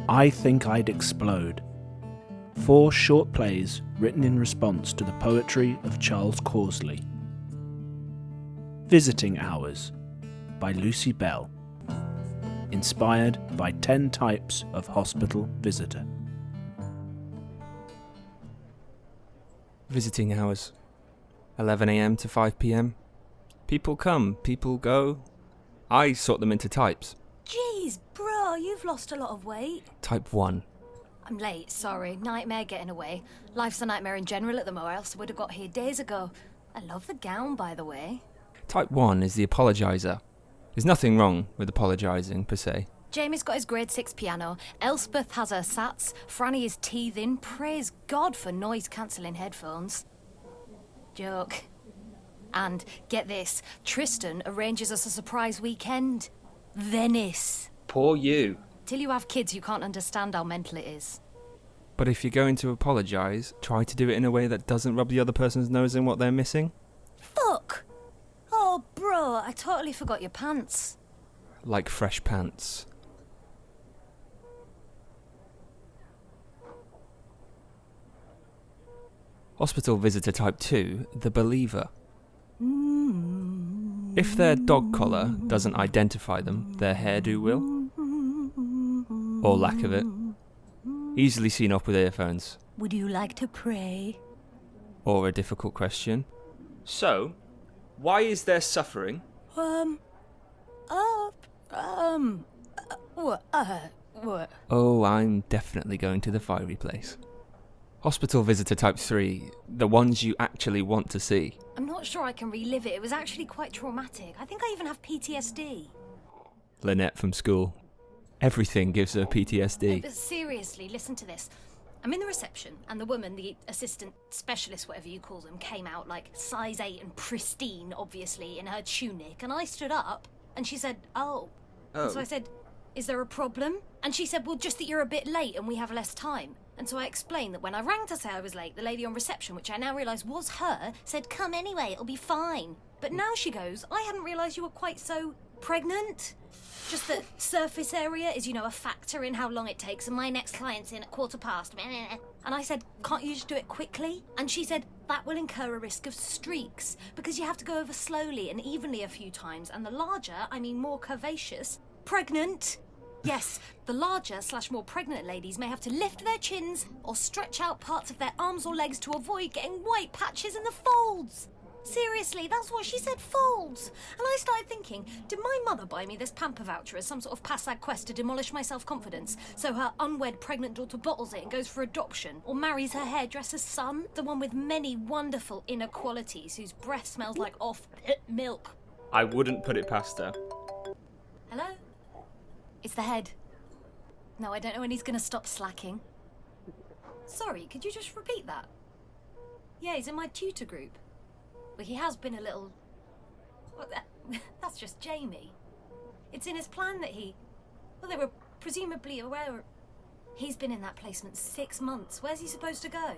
I Think I'd Explode. 4 short plays written in response to the poetry of Charles Causley. Visiting Hours by Lucy Bell. Inspired by 10 types of hospital visitor. Visiting hours. 11 a.m. to 5 p.m. People come, people go. I sort them into types. Jeez, bro, you've lost a lot of weight. Type 1. I'm late, sorry. Nightmare getting away. Life's a nightmare in general at the moment, else I would have got here days ago. I love the gown, by the way. Type 1 is the apologiser. There's nothing wrong with apologising, per se. Jamie's got his grade 6 piano, Elspeth has her sats, Franny is teething, praise God for noise-cancelling headphones. Joke. And, get this, Tristan arranges us a surprise weekend. Venice. Poor you. Till you have kids, you can't understand how mental it is. But if you're going to apologise, try to do it in a way that doesn't rub the other person's nose in what they're missing. Fuck! Oh, bro, I totally forgot your pants. Like fresh pants. Hospital visitor type 2, the believer. If their dog collar doesn't identify them, their hairdo will. Or lack of it. Easily seen off with earphones. Would you like to pray? Or a difficult question. So, why is there suffering? What? Oh, I'm definitely going to the fiery place. Hospital visitor type 3, the ones you actually want to see. I'm not sure I can relive it. It was actually quite traumatic. I think I even have PTSD. Lynette from school. Everything gives her PTSD. But seriously, listen to this. I'm in the reception, and the woman, the assistant specialist, whatever you call them, came out like size 8 and pristine, obviously, in her tunic, and I stood up, and she said, oh. And so I said, is there a problem? And she said, well, just that you're a bit late and we have less time. And so I explained that when I rang to say I was late, the lady on reception, which I now realise was her, said, come anyway, it'll be fine. But now she goes, I hadn't realised you were quite so pregnant. Just that surface area is, a factor in how long it takes, and my next client's in at 15:15. And I said, can't you just do it quickly? And she said, that will incur a risk of streaks, because you have to go over slowly and evenly a few times, and the larger, more curvaceous, pregnant. Yes, the larger/more pregnant ladies may have to lift their chins or stretch out parts of their arms or legs to avoid getting white patches in the folds. Seriously, that's what she said, folds. And I started thinking, did my mother buy me this pamper voucher as some sort of passag quest to demolish my self-confidence, so her unwed pregnant daughter bottles it and goes for adoption, or marries her hairdresser's son, the one with many wonderful inner qualities, whose breath smells like off milk? I wouldn't put it past her. Hello? It's the head. No, I don't know when he's going to stop slacking. Sorry, could you just repeat that? Yeah, he's in my tutor group. Well, he has been a little... Well, that's just Jamie. It's in his plan that he... Well, they were presumably aware... He's been in that placement 6 months. Where's he supposed to go?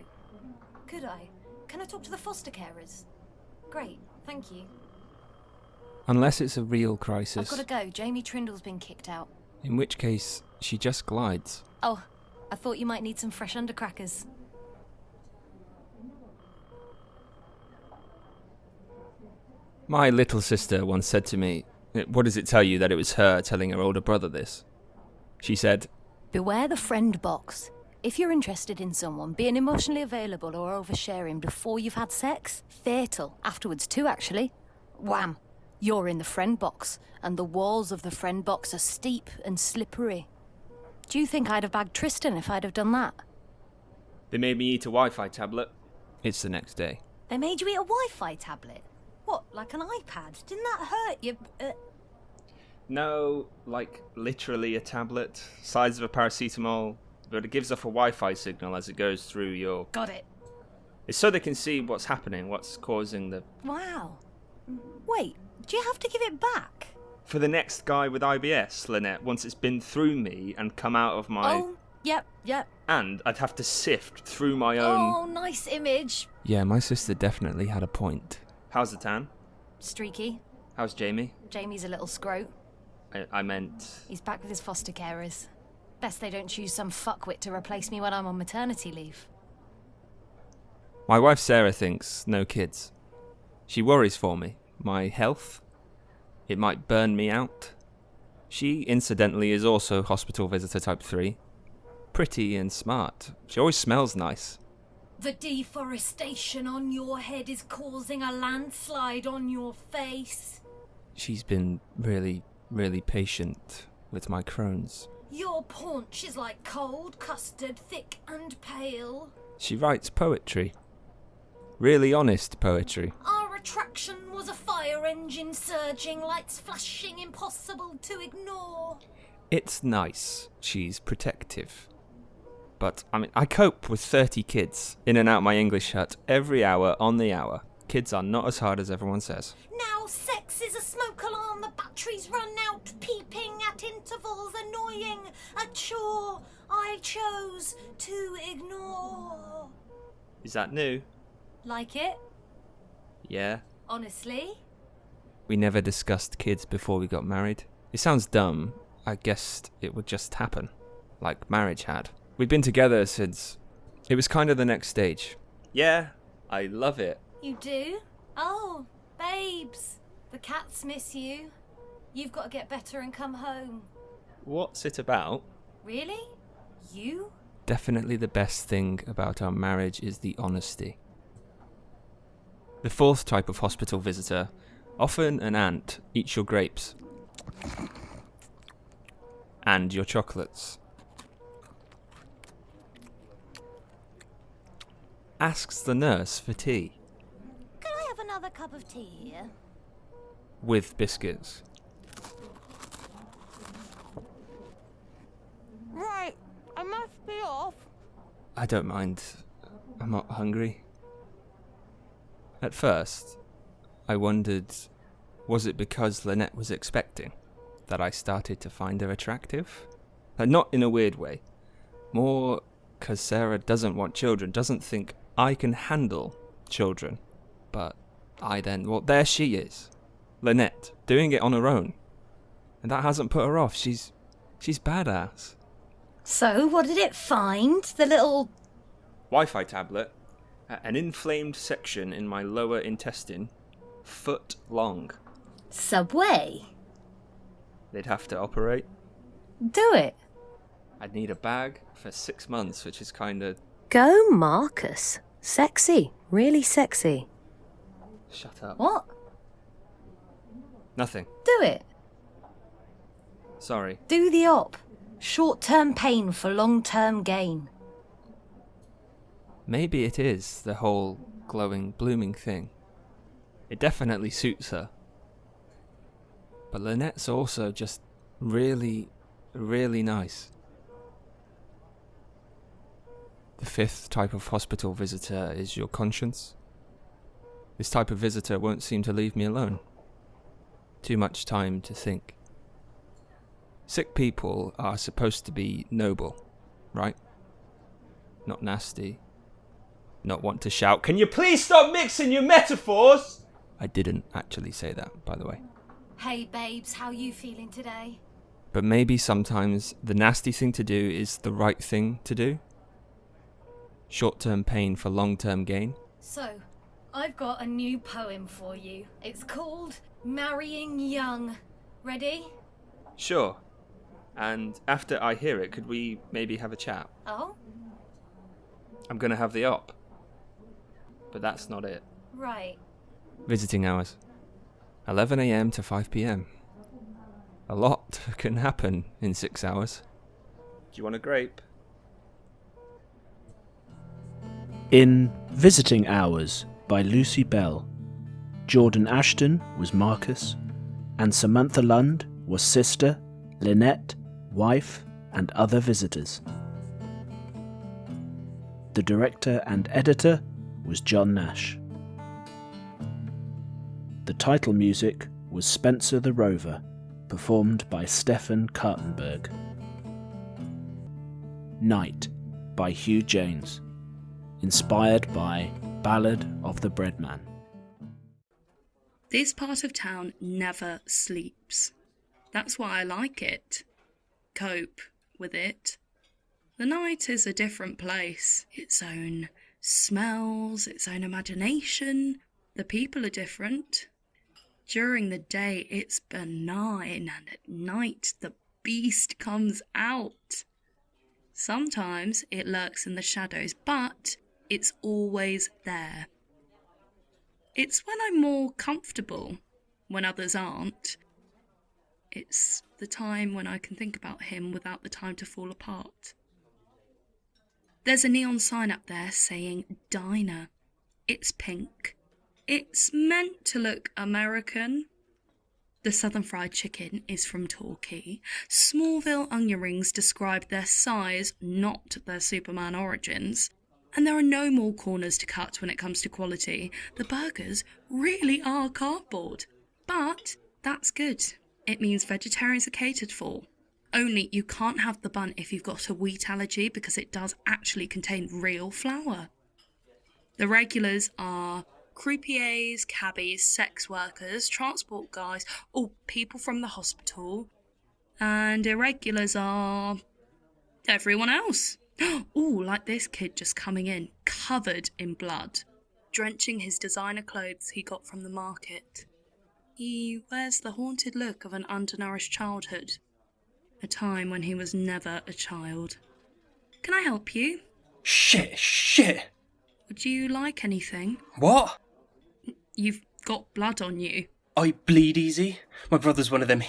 Could I? Can I talk to the foster carers? Great, thank you. Unless it's a real crisis. I've got to go. Jamie Trindle's been kicked out. In which case, she just glides. Oh, I thought you might need some fresh undercrackers. My little sister once said to me, what does it tell you that it was her telling her older brother this? She said, beware the friend box. If you're interested in someone, being emotionally available or oversharing before you've had sex, fatal. Afterwards too, actually. Wham! You're in the friend box, and the walls of the friend box are steep and slippery. Do you think I'd have bagged Tristan if I'd have done that? They made me eat a Wi-Fi tablet. It's the next day. They made you eat a Wi-Fi tablet? What, like an iPad? Didn't that hurt you? No, like literally a tablet, size of a paracetamol, but it gives off a Wi-Fi signal as it goes through your... Got it. It's so they can see what's happening, what's causing the... Wow. Wait, do you have to give it back? For the next guy with IBS, Lynette, once it's been through me and come out of my... Oh, yep. And I'd have to sift through my own... Oh, nice image. Yeah, my sister definitely had a point. How's the tan? Streaky. How's Jamie? Jamie's a little scrote. I meant... He's back with his foster carers. Best they don't choose some fuckwit to replace me when I'm on maternity leave. My wife Sarah thinks no kids. She worries for me. My health? It might burn me out. She, incidentally, is also hospital visitor type 3. Pretty and smart. She always smells nice. The deforestation on your head is causing a landslide on your face. She's been really, really patient with my Crohn's. Your paunch is like cold custard, thick and pale. She writes poetry. Really honest poetry. Our attraction was a fire engine surging, lights flashing, impossible to ignore. It's nice. She's protective. But, I cope with 30 kids in and out my English hut every hour on the hour. Kids are not as hard as everyone says. Now sex is a smoke alarm, the batteries run out, peeping at intervals, annoying, a chore I chose to ignore. Is that new? Like it? Yeah. Honestly? We never discussed kids before we got married. It sounds dumb. I guessed it would just happen. Like marriage had. We'd been together since... It was kind of the next stage. Yeah, I love it. You do? Oh, babes. The cats miss you. You've got to get better and come home. What's it about? Really? You? Definitely the best thing about our marriage is the honesty. The fourth type of hospital visitor, often an ant, eats your grapes. And your chocolates. Asks the nurse for tea. Can I have another cup of tea here? With biscuits. Right, I must be off. I don't mind. I'm not hungry. At first, I wondered, was it because Lynette was expecting that I started to find her attractive? Not in a weird way. More because Sarah doesn't want children, doesn't think I can handle children. But there she is. Lynette, doing it on her own. And that hasn't put her off. She's badass. So, what did it find? The little... Wi-Fi tablet. An inflamed section in my lower intestine. Foot long. Subway? They'd have to operate. Do it. I'd need a bag for 6 months, which is kind of... Go, Marcus. Sexy. Really sexy. Shut up. What? Nothing. Do it. Sorry. Do the op. Short-term pain for long-term gain. Maybe it is the whole glowing, blooming thing. It definitely suits her. But Lynette's also just really, really nice. The fifth type of hospital visitor is your conscience. This type of visitor won't seem to leave me alone. Too much time to think. Sick people are supposed to be noble, right? Not nasty. Not want to shout, "Can you please stop mixing your metaphors?" I didn't actually say that, by the way. Hey babes, how you feeling today? But maybe sometimes the nasty thing to do is the right thing to do. Short-term pain for long-term gain. So, I've got a new poem for you. It's called Marrying Young. Ready? Sure. And after I hear it, could we maybe have a chat? Oh? I'm gonna have the op. But that's not it. Right. Visiting hours. 11 a.m. to 5 p.m. A lot can happen in 6 hours. Do you want a grape? In Visiting Hours by Lucy Bell, Jordan Ashton was Marcus, and Samantha Lund was sister, Lynette, wife, and other visitors. The director and editor was John Nash. The title music was Spencer the Rover, performed by Stefan Kartenberg. Night by Hugh James, inspired by Ballad of the Breadman. This part of town never sleeps. That's why I like it. Cope with it. The night is a different place. Its own smells, its own imagination. The people are different. During the day, it's benign, and at night, the beast comes out. Sometimes it lurks in the shadows, but it's always there. It's when I'm more comfortable, when others aren't. It's the time when I can think about him without the time to fall apart. There's a neon sign up there saying diner. It's pink. It's meant to look American. The Southern Fried Chicken is from Torquay. Smallville onion rings describe their size, not their Superman origins. And there are no more corners to cut when it comes to quality. The burgers really are cardboard. But that's good. It means vegetarians are catered for. Only you can't have the bun if you've got a wheat allergy because it does actually contain real flour. The regulars are croupiers, cabbies, sex workers, transport guys, all people from the hospital. And irregulars are everyone else. Ooh, like this kid just coming in, covered in blood, drenching his designer clothes he got from the market. He wears the haunted look of an undernourished childhood, a time when he was never a child. Can I help you? Shit! Would you like anything? What? You've got blood on you. I bleed easy. My brother's one of them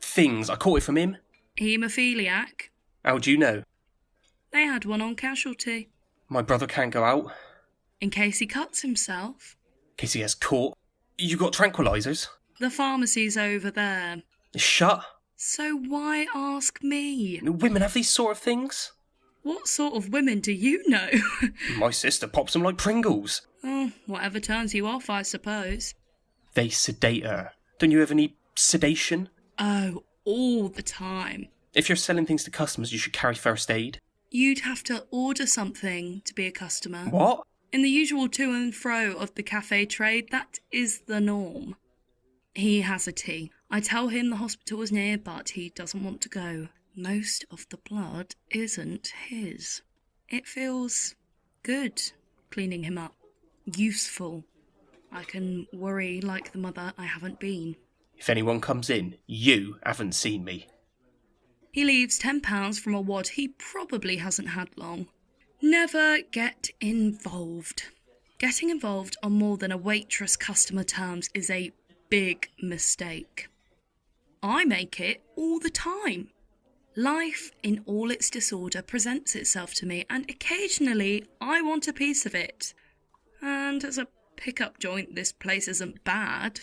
things. I caught it from him. Haemophiliac? How do you know? They had one on casualty. My brother can't go out. In case he cuts himself. In case he gets caught. You got tranquilizers? The pharmacy's over there. It's shut. So why ask me? Women have these sort of things. What sort of women do you know? My sister pops them like Pringles. Oh, whatever turns you off, I suppose. They sedate her. Don't you ever need sedation? Oh, all the time. If you're selling things to customers, you should carry first aid. You'd have to order something to be a customer. What? In the usual to and fro of the cafe trade, that is the norm. He has a tea. I tell him the hospital is near, but he doesn't want to go. Most of the blood isn't his. It feels good, cleaning him up. Useful. I can worry like the mother I haven't been. If anyone comes in, you haven't seen me. He leaves £10 from a wad he probably hasn't had long. Never get involved. Getting involved on more than a waitress-customer terms is a big mistake. I make it all the time. Life in all its disorder presents itself to me, and occasionally I want a piece of it. And as a pick-up joint, this place isn't bad.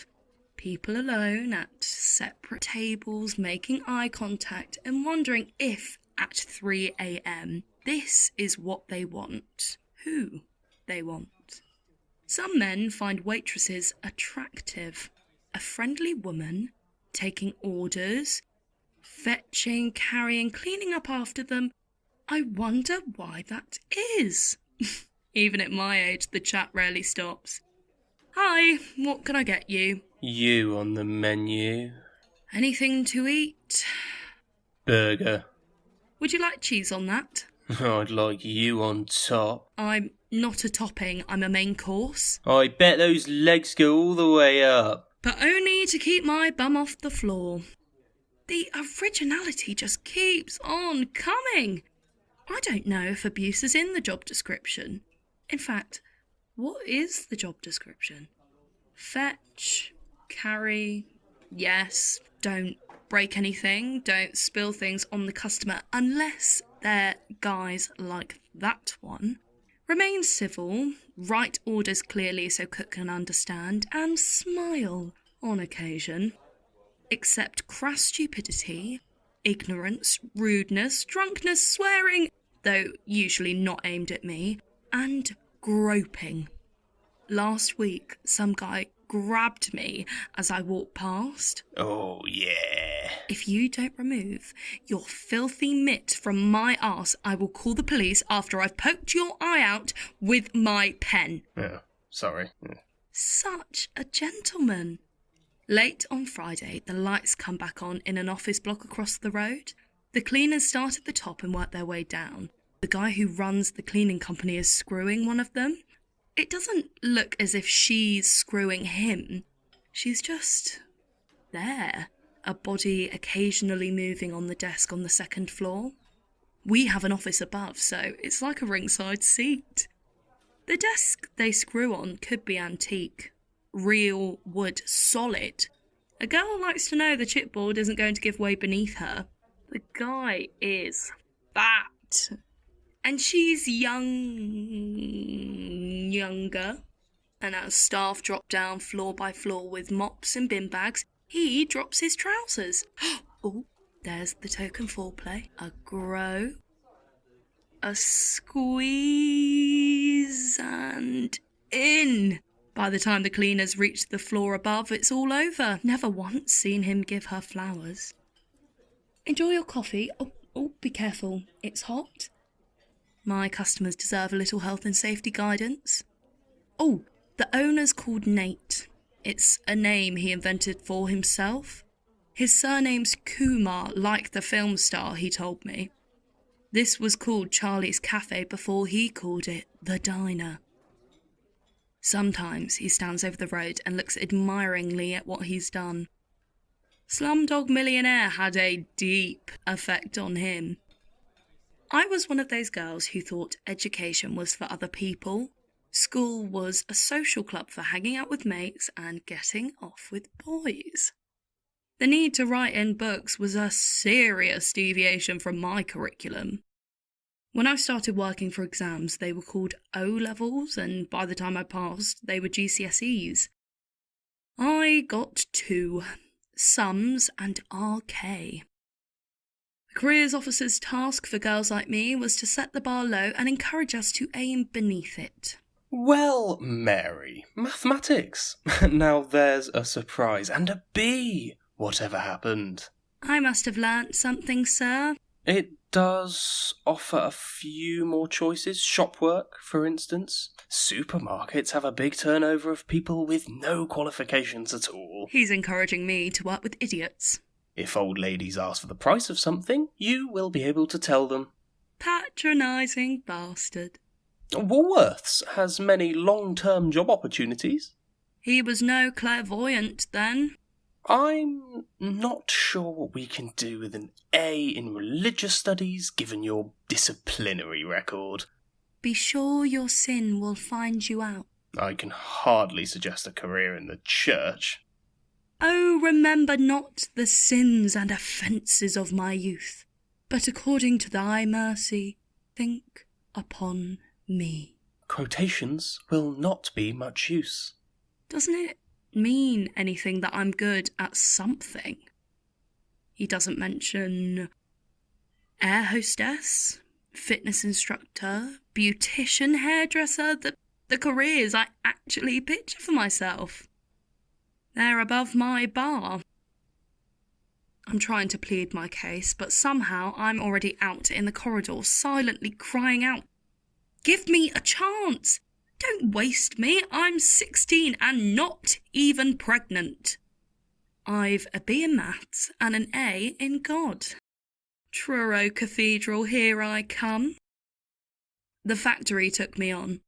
People alone at separate tables, making eye contact and wondering if, at 3 a.m, this is what they want, who they want. Some men find waitresses attractive. A friendly woman, taking orders, fetching, carrying, cleaning up after them. I wonder why that is. Even at my age, the chat rarely stops. Hi, what can I get you? You on the menu. Anything to eat? Burger. Would you like cheese on that? I'd like you on top. I'm not a topping, I'm a main course. I bet those legs go all the way up. But only to keep my bum off the floor. The originality just keeps on coming. I don't know if abuse is in the job description. In fact, what is the job description? Fetch, carry, yes, don't break anything, don't spill things on the customer unless they're guys like that one. Remain civil, write orders clearly so cook can understand, and smile on occasion. Accept crass stupidity, ignorance, rudeness, drunkenness, swearing, though usually not aimed at me, and groping. Last week, some guy grabbed me as I walked past. Oh, yeah. If you don't remove your filthy mitt from my arse, I will call the police after I've poked your eye out with my pen. Oh, sorry. Such a gentleman. Late on Friday, the lights come back on in an office block across the road. The cleaners start at the top and work their way down. The guy who runs the cleaning company is screwing one of them. It doesn't look as if she's screwing him. She's just there, a body occasionally moving on the desk on the second floor. We have an office above, so it's like a ringside seat. The desk they screw on could be antique. Real wood, solid. A girl likes to know the chipboard isn't going to give way beneath her. The guy is fat. And she's younger. And as staff drop down floor by floor with mops and bin bags, he drops his trousers. Oh, there's the token foreplay. A grow, a squeeze, and in. By the time the cleaners reach the floor above, it's all over. Never once seen him give her flowers. Enjoy your coffee. Oh, be careful. It's hot. My customers deserve a little health and safety guidance. Oh, the owner's called Nate. It's a name he invented for himself. His surname's Kumar, like the film star, he told me. This was called Charlie's Cafe before he called it The Diner. Sometimes he stands over the road and looks admiringly at what he's done. Slumdog Millionaire had a deep effect on him. I was one of those girls who thought education was for other people. School was a social club for hanging out with mates and getting off with boys. The need to write in books was a serious deviation from my curriculum. When I started working for exams, they were called O-levels, and by the time I passed, they were GCSEs. I got 2, sums and RK. The careers officer's task for girls like me was to set the bar low and encourage us to aim beneath it. Well, Mary, mathematics. Now there's a surprise, and a B. Whatever happened? I must have learnt something, sir. It does offer a few more choices. Shop work, for instance. Supermarkets have a big turnover of people with no qualifications at all. He's encouraging me to work with idiots. If old ladies ask for the price of something, you will be able to tell them. Patronising bastard. Woolworths has many long-term job opportunities. He was no clairvoyant then. I'm not sure what we can do with an A in religious studies, given your disciplinary record. Be sure your sin will find you out. I can hardly suggest a career in the church. Oh, remember not the sins and offences of my youth, but according to thy mercy, think upon me. Quotations will not be much use. Doesn't it mean anything that I'm good at something? He doesn't mention air hostess, fitness instructor, beautician, hairdresser, the careers I actually picture for myself. They're above my bar. I'm trying to plead my case, but somehow I'm already out in the corridor, silently crying out, "Give me a chance! Don't waste me, I'm 16 and not even pregnant. I've a B in maths and an A in God. Truro Cathedral, here I come." The factory took me on.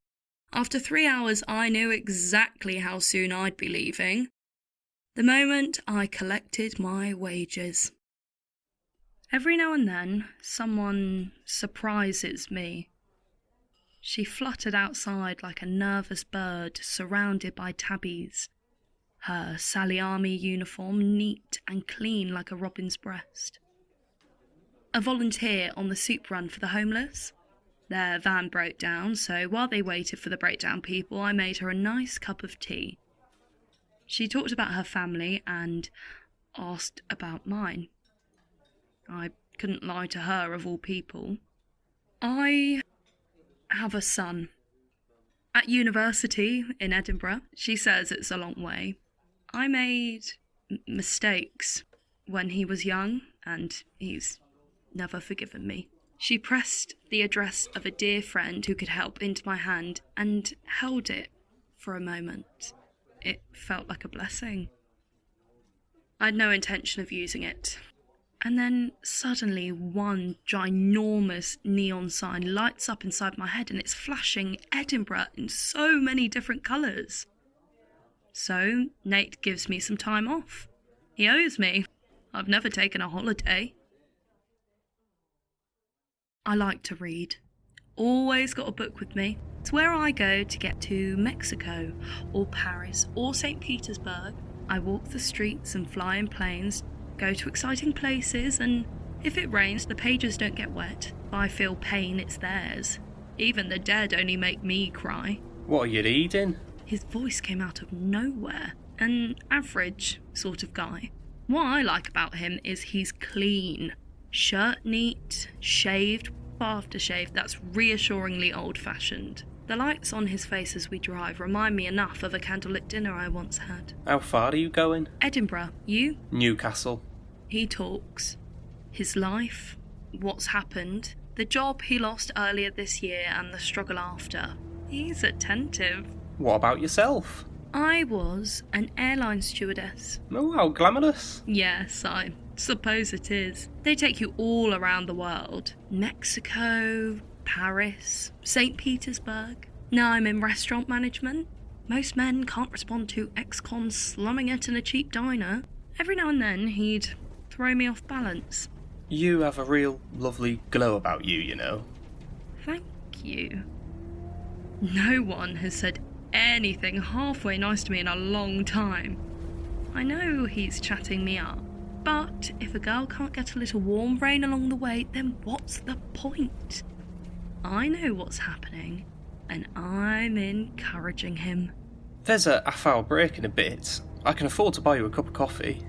After 3 hours, I knew exactly how soon I'd be leaving. The moment I collected my wages. Every now and then, someone surprises me. She fluttered outside like a nervous bird surrounded by tabbies, her Sally Army uniform neat and clean like a robin's breast. A volunteer on the soup run for the homeless. Their van broke down, so while they waited for the breakdown people, I made her a nice cup of tea. She talked about her family and asked about mine. I couldn't lie to her, of all people. I have a son. At university in Edinburgh. She says it's a long way. I made mistakes when he was young, and he's never forgiven me. She pressed the address of a dear friend who could help into my hand and held it for a moment. It felt like a blessing. I had no intention of using it. And then suddenly one ginormous neon sign lights up inside my head and it's flashing Edinburgh in so many different colours. So Nate gives me some time off. He owes me. I've never taken a holiday. I like to read. Always got a book with me. It's where I go to get to Mexico or Paris or St. Petersburg. I walk the streets and fly in planes, go to exciting places, and if it rains, the pages don't get wet. If I feel pain, it's theirs. Even the dead only make me cry. What are you reading? His voice came out of nowhere. An average sort of guy. What I like about him is he's clean. Shirt neat, shaved, aftershave that's reassuringly old-fashioned. The lights on his face as we drive remind me enough of a candlelit dinner I once had. How far are you going? Edinburgh. You? Newcastle. He talks. His life, what's happened, the job he lost earlier this year and the struggle after. He's attentive. What about yourself? I was an airline stewardess. Oh, how glamorous. Yes, I suppose it is. They take you all around the world. Mexico, Paris, St. Petersburg. Now I'm in restaurant management. Most men can't respond to ex-cons slumming it in a cheap diner. Every now and then he'd throw me off balance. You have a real lovely glow about you, you know. Thank you. No one has said anything halfway nice to me in a long time. I know he's chatting me up, but if a girl can't get a little warm rain along the way, then what's the point? I know what's happening, and I'm encouraging him. There's a half-hour break in a bit. I can afford to buy you a cup of coffee.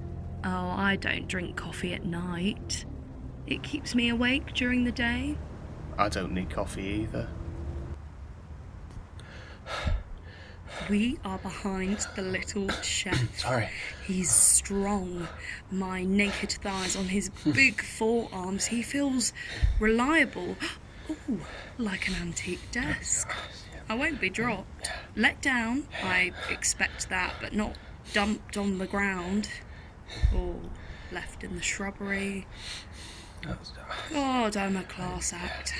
Oh, I don't drink coffee at night. It keeps me awake during the day. I don't need coffee either. We are behind the little chef. Sorry. He's strong. My naked thighs on his big forearms. He feels reliable. Ooh, like an antique desk. I won't be dropped. Let down, I expect that, but not dumped on the ground. Or left in the shrubbery. God, I'm a class act.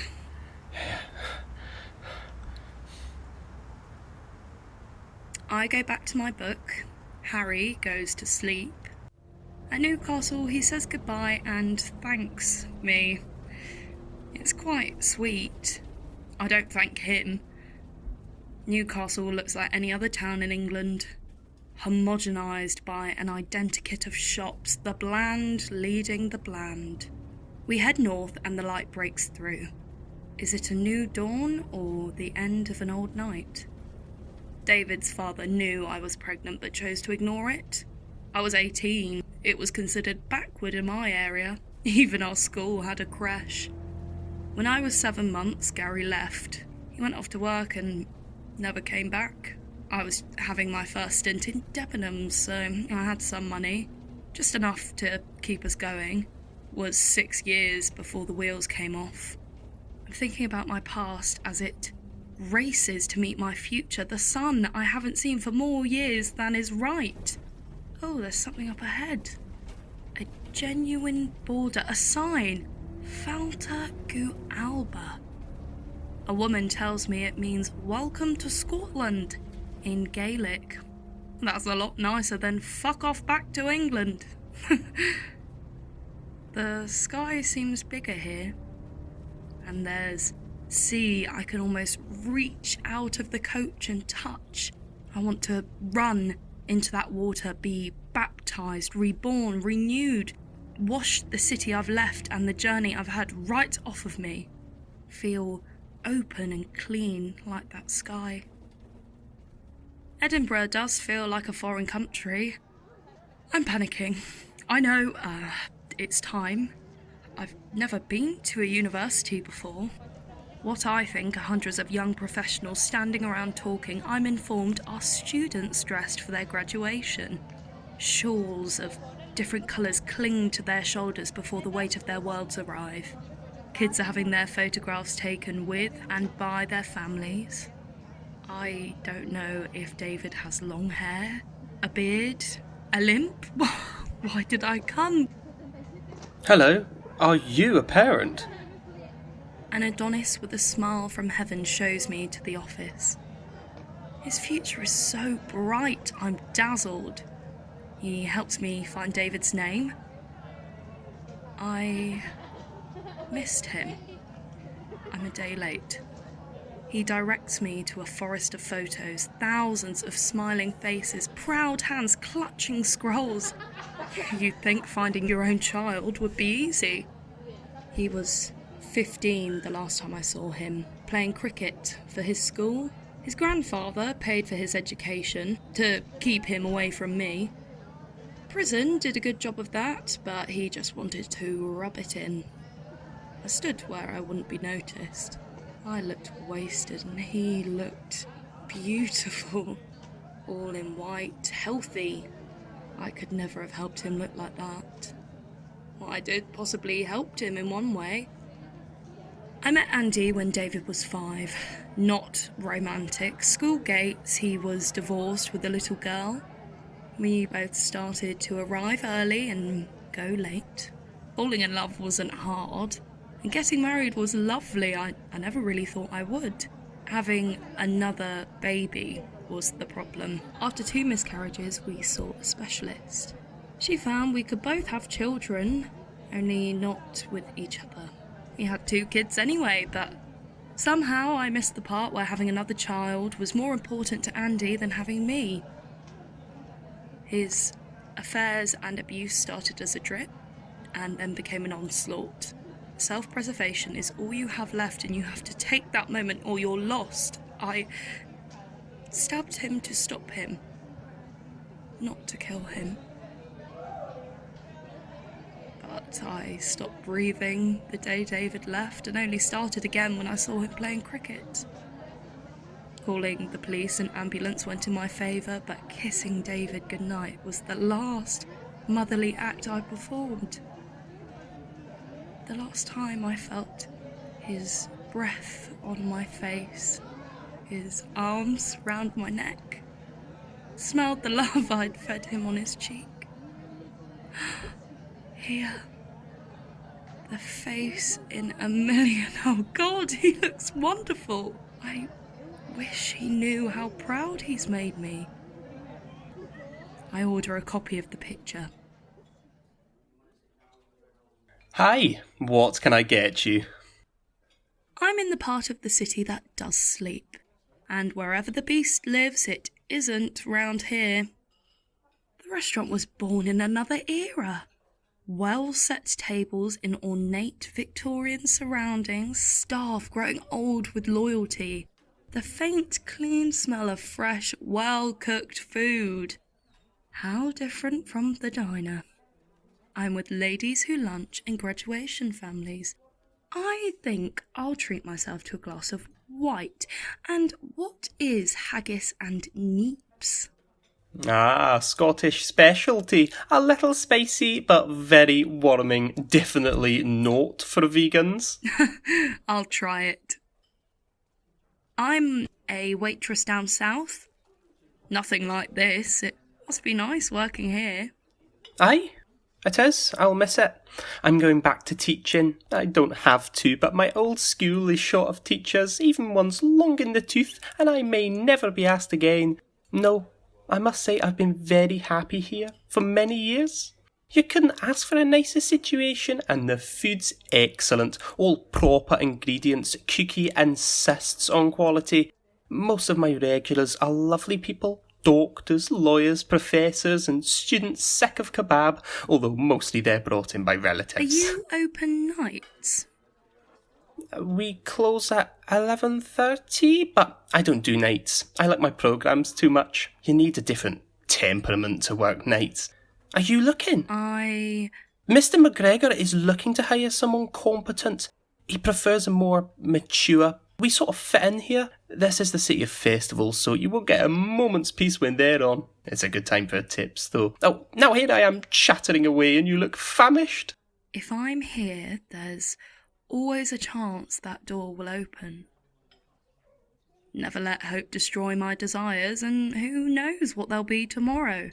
I go back to my book. Harry goes to sleep. At Newcastle, he says goodbye and thanks me. It's quite sweet. I don't thank him. Newcastle looks like any other town in England. Homogenised by an identikit of shops, the bland leading the bland. We head north and the light breaks through. Is it a new dawn or the end of an old night? David's father knew I was pregnant but chose to ignore it. I was 18. It was considered backward in my area. Even our school had a creche. When I was 7 months, Gary left. He went off to work and never came back. I was having my first stint in Debenhams, so I had some money. Just enough to keep us going. Was 6 years before the wheels came off. I'm thinking about my past as it races to meet my future, the sun I haven't seen for more years than is right. Oh, there's something up ahead. A genuine border, a sign. Falta gu alba. A woman tells me it means welcome to Scotland in Gaelic. That's a lot nicer than fuck off back to England. The sky seems bigger here. And there's sea I can almost reach out of the coach and touch. I want to run into that water, be baptised, reborn, renewed, wash the city I've left and the journey I've had right off of me. Feel open and clean like that sky. Edinburgh does feel like a foreign country. I'm panicking. I know, it's time. I've never been to a university before. What I think are hundreds of young professionals standing around talking, I'm informed are students dressed for their graduation. Shawls of different colours cling to their shoulders before the weight of their worlds arrive. Kids are having their photographs taken with and by their families. I don't know if David has long hair, a beard, a limp. Why did I come? Hello, are you a parent? An Adonis with a smile from heaven shows me to the office. His future is so bright, I'm dazzled. He helps me find David's name. I missed him. I'm a day late. He directs me to a forest of photos, thousands of smiling faces, proud hands clutching scrolls. You'd think finding your own child would be easy. He was 15 the last time I saw him, playing cricket for his school. His grandfather paid for his education to keep him away from me. Prison did a good job of that, but he just wanted to rub it in. I stood where I wouldn't be noticed. I looked wasted and he looked beautiful. All in white, healthy. I could never have helped him look like that. Well, I did possibly helped him in one way. I met Andy when David was 5. Not romantic. School gates, he was divorced with a little girl. We both started to arrive early and go late. Falling in love wasn't hard. And getting married was lovely. I never really thought I would. Having another baby was the problem. After 2 miscarriages, we saw a specialist. She found we could both have children, only not with each other. We had 2 kids anyway, but somehow I missed the part where having another child was more important to Andy than having me. His affairs and abuse started as a drip, and then became an onslaught. Self-preservation is all you have left, and you have to take that moment or you're lost. I stabbed him to stop him, not to kill him. But I stopped breathing the day David left and only started again when I saw him playing cricket. Calling the police and ambulance went in my favour, but kissing David goodnight was the last motherly act I performed. The last time I felt his breath on my face, his arms round my neck, smelled the love I'd fed him on his cheek. Here, the face in a million. Oh God, he looks wonderful. I wish he knew how proud he's made me. I order a copy of the picture. Hi, what can I get you? I'm in the part of the city that does sleep, and wherever the beast lives, it isn't round here. The restaurant was born in another era. Well-set tables in ornate Victorian surroundings, staff growing old with loyalty. The faint, clean smell of fresh, well-cooked food. How different from the diner. I'm with ladies who lunch in graduation families. I think I'll treat myself to a glass of white. And what is haggis and neeps? Ah, Scottish specialty. A little spicy, but very warming. Definitely not for vegans. I'll try it. I'm a waitress down south. Nothing like this. It must be nice working here. Aye, it is. I'll miss it. I'm going back to teaching. I don't have to, but my old school is short of teachers, even ones long in the tooth, and I may never be asked again. No, I must say I've been very happy here for many years. You couldn't ask for a nicer situation, and the food's excellent. All proper ingredients. Cookie insists on quality. Most of my regulars are lovely people. Doctors, lawyers, professors, and students sick of kebab, although mostly they're brought in by relatives. Are you open nights? We close at 11:30, but I don't do nights. I like my programmes too much. You need a different temperament to work nights. Are you looking? Mr. McGregor is looking to hire someone competent. He prefers a more mature. We sort of fit in here. This is the city of festivals, so you won't get a moment's peace when they're on. It's a good time for tips, though. Oh, now here I am chattering away and you look famished. If I'm here, there's always a chance that door will open. Never let hope destroy my desires, and who knows what they'll be tomorrow.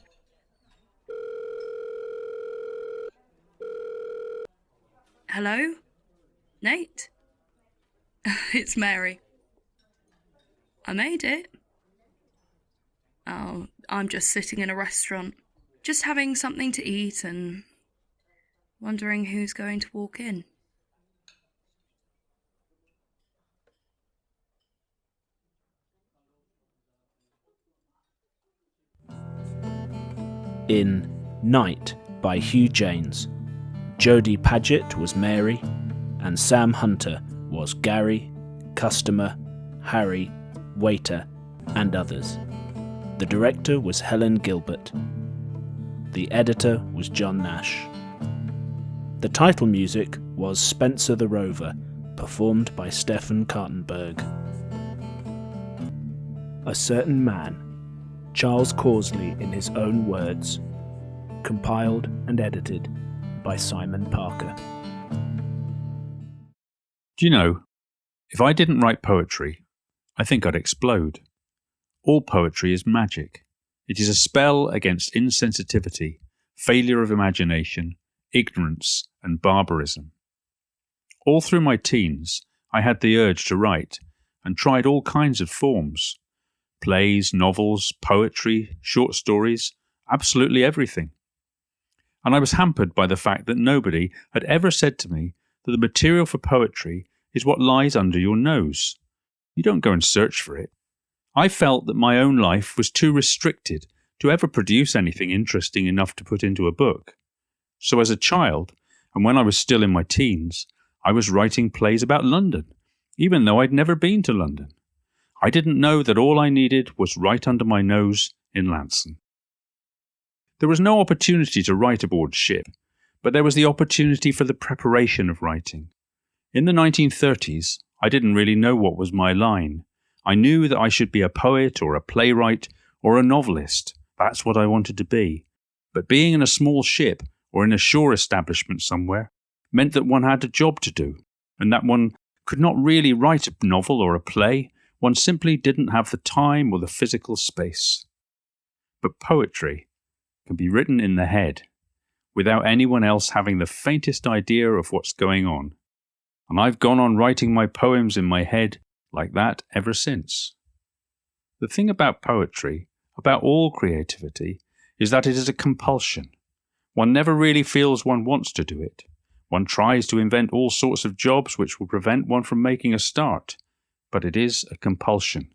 Hello? Nate? It's Mary. I made it. Oh, I'm just sitting in a restaurant, just having something to eat and wondering who's going to walk in. In Night by Hugh Janes, Jodie Paget was Mary, and Sam Hunter was Gary, customer, Harry, waiter, and others. The director was Helen Gilbert. The editor was John Nash. The title music was Spencer the Rover, performed by Stefan Kartenberg. A Certain Man, Charles Causley in his own words, compiled and edited by Simon Parker. Do you know, if I didn't write poetry, I think I'd explode. All poetry is magic. It is a spell against insensitivity, failure of imagination, ignorance, and barbarism. All through my teens, I had the urge to write, and tried all kinds of forms. Plays, novels, poetry, short stories, absolutely everything. And I was hampered by the fact that nobody had ever said to me that the material for poetry is what lies under your nose. You don't go and search for it. I felt that my own life was too restricted to ever produce anything interesting enough to put into a book. So as a child, and when I was still in my teens, I was writing plays about London, even though I'd never been to London. I didn't know that all I needed was right under my nose in Lanson. There was no opportunity to write aboard ship, but there was the opportunity for the preparation of writing. In the 1930s, I didn't really know what was my line. I knew that I should be a poet or a playwright or a novelist. That's what I wanted to be. But being in a small ship or in a shore establishment somewhere meant that one had a job to do, and that one could not really write a novel or a play. One simply didn't have the time or the physical space. But poetry can be written in the head without anyone else having the faintest idea of what's going on. And I've gone on writing my poems in my head like that ever since. The thing about poetry, about all creativity, is that it is a compulsion. One never really feels one wants to do it. One tries to invent all sorts of jobs which will prevent one from making a start, but it is a compulsion.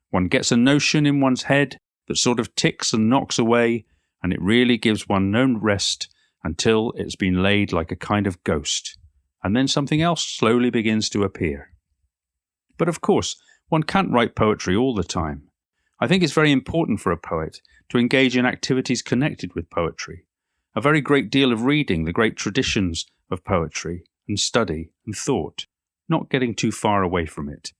One gets a notion in one's head that sort of ticks and knocks away, and it really gives one no rest until it's been laid like a kind of ghost, and then something else slowly begins to appear. But of course, one can't write poetry all the time. I think it's very important for a poet to engage in activities connected with poetry, a very great deal of reading the great traditions of poetry and study and thought, not getting too far away from it.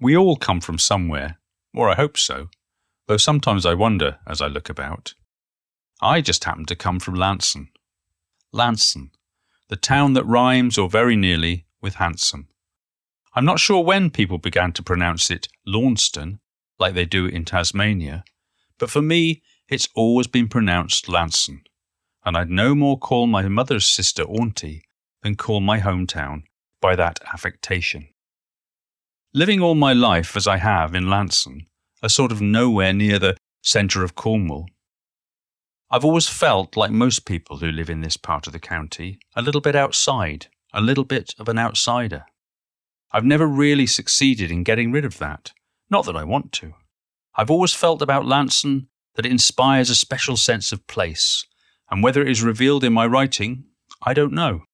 We all come from somewhere, or I hope so, though sometimes I wonder as I look about. I just happen to come from Lanson. Lanson, the town that rhymes, or very nearly, with handsome. I'm not sure when people began to pronounce it Launceston, like they do in Tasmania, but for me it's always been pronounced Lanson, and I'd no more call my mother's sister Auntie than call my hometown by that affectation. Living all my life as I have in Lanson, a sort of nowhere near the centre of Cornwall, I've always felt, like most people who live in this part of the county, a little bit outside, a little bit of an outsider. I've never really succeeded in getting rid of that, not that I want to. I've always felt about Lanson that it inspires a special sense of place, and whether it is revealed in my writing, I don't know.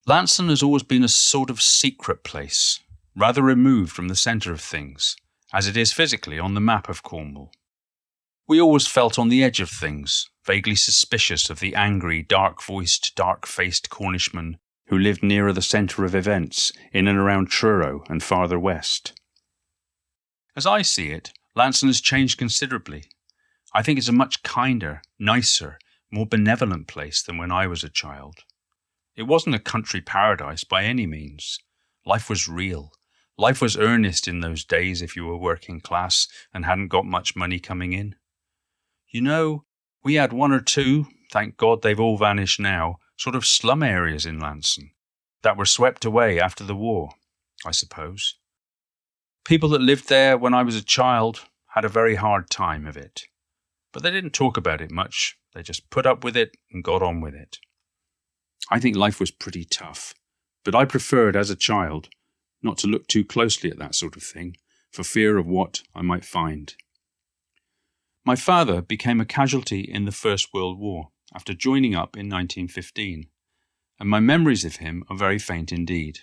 Lanson has always been a sort of secret place, rather removed from the centre of things, as it is physically on the map of Cornwall. We always felt on the edge of things, vaguely suspicious of the angry, dark-voiced, dark-faced Cornishman who lived nearer the centre of events in and around Truro and farther west. As I see it, Lanson has changed considerably. I think it's a much kinder, nicer, more benevolent place than when I was a child. It wasn't a country paradise by any means. Life was real. Life was earnest in those days if you were working class and hadn't got much money coming in. You know, we had one or two, thank God they've all vanished now, sort of slum areas in Lanson that were swept away after the war, I suppose. People that lived there when I was a child had a very hard time of it. But they didn't talk about it much. They just put up with it and got on with it. I think life was pretty tough, but I preferred as a child not to look too closely at that sort of thing for fear of what I might find. My father became a casualty in the First World War after joining up in 1915, and my memories of him are very faint indeed.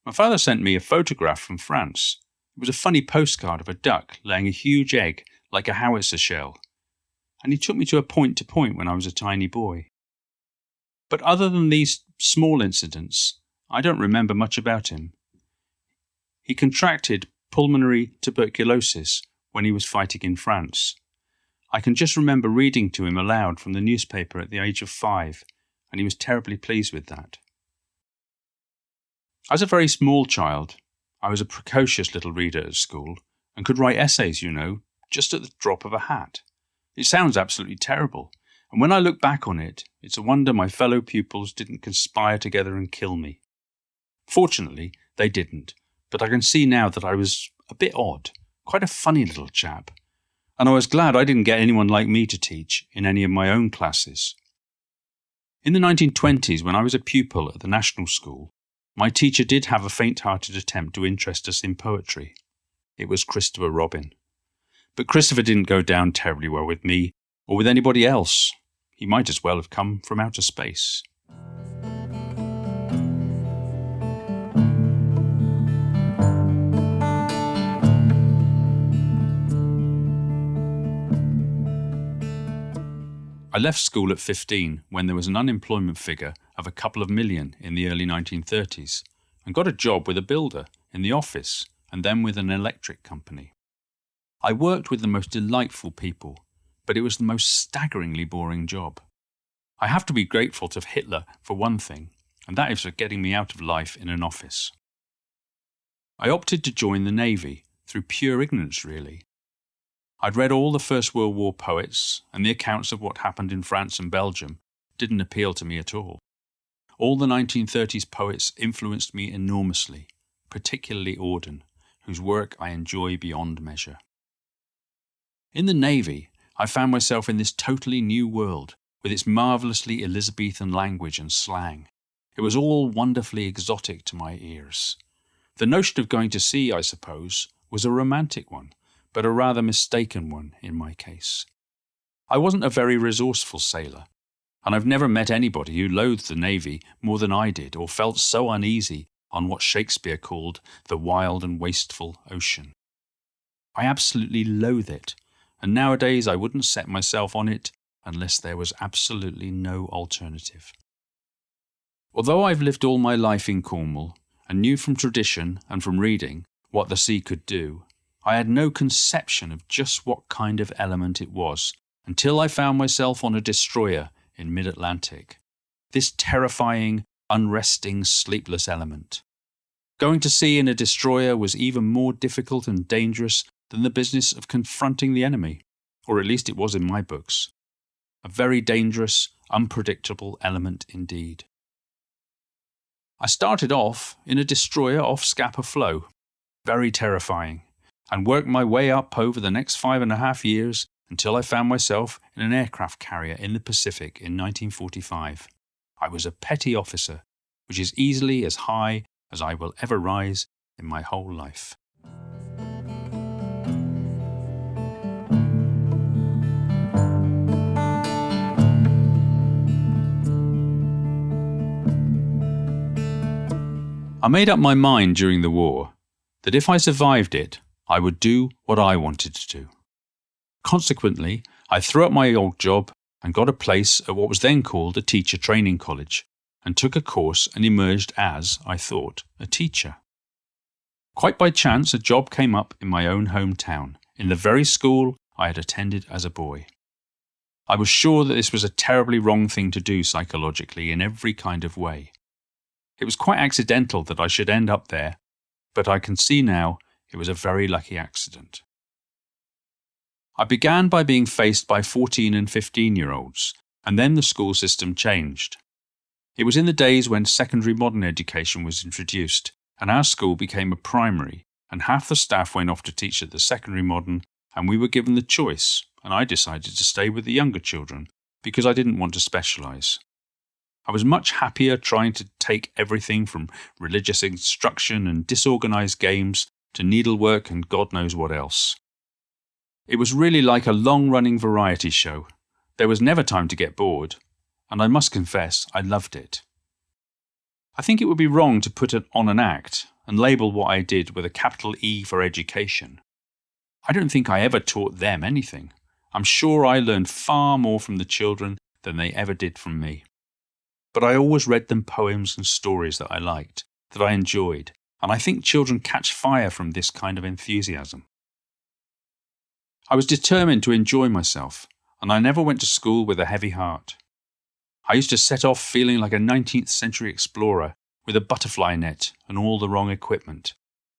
My father sent me a photograph from France. It was a funny postcard of a duck laying a huge egg like a howitzer shell, and he took me to point when I was a tiny boy. But other than these small incidents, I don't remember much about him. He contracted pulmonary tuberculosis when he was fighting in France. I can just remember reading to him aloud from the newspaper at the age of 5, and he was terribly pleased with that. As a very small child, I was a precocious little reader at school and could write essays, you know, just at the drop of a hat. It sounds absolutely terrible, and when I look back on it, it's a wonder my fellow pupils didn't conspire together and kill me. Fortunately, they didn't, but I can see now that I was a bit odd, quite a funny little chap, and I was glad I didn't get anyone like me to teach in any of my own classes. In the 1920s, when I was a pupil at the National School, my teacher did have a faint-hearted attempt to interest us in poetry. It was Christopher Robin. But Christopher didn't go down terribly well with me or with anybody else. He might as well have come from outer space. I left school at 15 when there was an unemployment figure of a couple of million in the early 1930s and got a job with a builder in the office and then with an electric company. I worked with the most delightful people, but it was the most staggeringly boring job. I have to be grateful to Hitler for one thing, and that is for getting me out of life in an office. I opted to join the Navy through pure ignorance, really. I'd read all the First World War poets, and the accounts of what happened in France and Belgium didn't appeal to me at all. All the 1930s poets influenced me enormously, particularly Auden, whose work I enjoy beyond measure. In the Navy, I found myself in this totally new world, with its marvellously Elizabethan language and slang. It was all wonderfully exotic to my ears. The notion of going to sea, I suppose, was a romantic one, but a rather mistaken one in my case. I wasn't a very resourceful sailor, and I've never met anybody who loathed the Navy more than I did or felt so uneasy on what Shakespeare called the wild and wasteful ocean. I absolutely loathe it, and nowadays I wouldn't set myself on it unless there was absolutely no alternative. Although I've lived all my life in Cornwall and knew from tradition and from reading what the sea could do, I had no conception of just what kind of element it was until I found myself on a destroyer in mid-Atlantic. This terrifying, unresting, sleepless element. Going to sea in a destroyer was even more difficult and dangerous than the business of confronting the enemy, or at least it was in my books. A very dangerous, unpredictable element indeed. I started off in a destroyer off Scapa Flow, very terrifying, and worked my way up over the next 5.5 years until I found myself in an aircraft carrier in the Pacific in 1945. I was a petty officer, which is easily as high as I will ever rise in my whole life. I made up my mind during the war that if I survived it, I would do what I wanted to do. Consequently, I threw up my old job and got a place at what was then called a teacher training college, and took a course and emerged as, I thought, a teacher. Quite by chance, a job came up in my own hometown, in the very school I had attended as a boy. I was sure that this was a terribly wrong thing to do psychologically in every kind of way. It was quite accidental that I should end up there, but I can see now it was a very lucky accident. I began by being faced by 14 and 15-year-olds, and then the school system changed. It was in the days when secondary modern education was introduced, and our school became a primary, and half the staff went off to teach at the secondary modern, and we were given the choice, and I decided to stay with the younger children, because I didn't want to specialise. I was much happier trying to take everything from religious instruction and disorganised games to needlework and God knows what else. It was really like a long-running variety show. There was never time to get bored, and I must confess I loved it. I think it would be wrong to put it on an act and label what I did with a capital E for education. I don't think I ever taught them anything. I'm sure I learned far more from the children than they ever did from me. But I always read them poems and stories that I liked, that I enjoyed, and I think children catch fire from this kind of enthusiasm. I was determined to enjoy myself, and I never went to school with a heavy heart. I used to set off feeling like a 19th century explorer with a butterfly net and all the wrong equipment,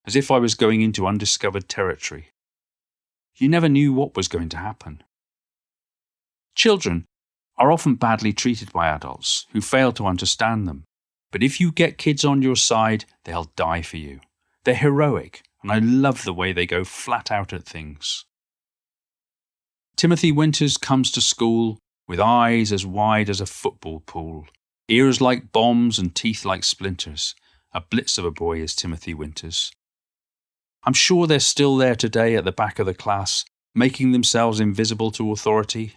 as if I was going into undiscovered territory. You never knew what was going to happen. Children are often badly treated by adults who fail to understand them, but if you get kids on your side, they'll die for you. They're heroic, and I love the way they go flat out at things. Timothy Winters comes to school with eyes as wide as a football pool, ears like bombs and teeth like splinters. A blitz of a boy is Timothy Winters. I'm sure they're still there today at the back of the class, making themselves invisible to authority.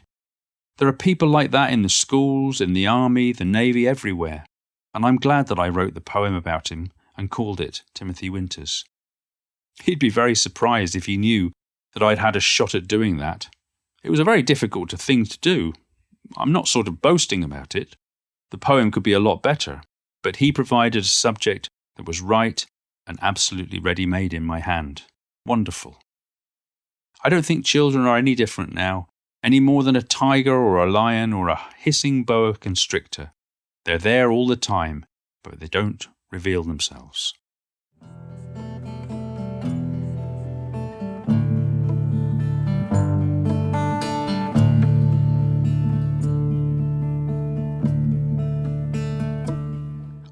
There are people like that in the schools, in the army, the navy, everywhere, and I'm glad that I wrote the poem about him and called it Timothy Winters. He'd be very surprised if he knew that I'd had a shot at doing that. It was a very difficult thing to do. I'm not sort of boasting about it. The poem could be a lot better, but he provided a subject that was right and absolutely ready-made in my hand. Wonderful. I don't think children are any different now, any more than a tiger or a lion or a hissing boa constrictor. They're there all the time, but they don't reveal themselves.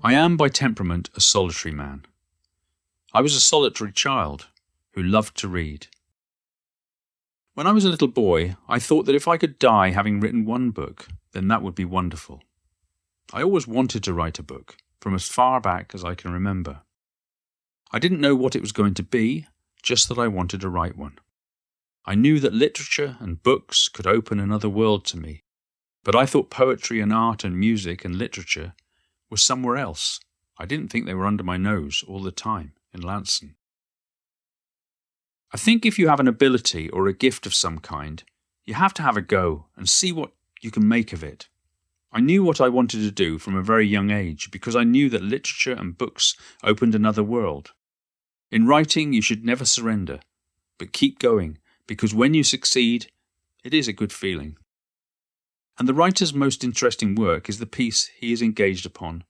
I am by temperament a solitary man. I was a solitary child who loved to read. When I was a little boy, I thought that if I could die having written one book, then that would be wonderful. I always wanted to write a book, from as far back as I can remember. I didn't know what it was going to be, just that I wanted to write one. I knew that literature and books could open another world to me, but I thought poetry and art and music and literature were somewhere else. I didn't think they were under my nose all the time in Lanson. I think if you have an ability or a gift of some kind, you have to have a go and see what you can make of it. I knew what I wanted to do from a very young age because I knew that literature and books opened another world. In writing, you should never surrender, but keep going, because when you succeed, it is a good feeling. And the writer's most interesting work is the piece he is engaged upon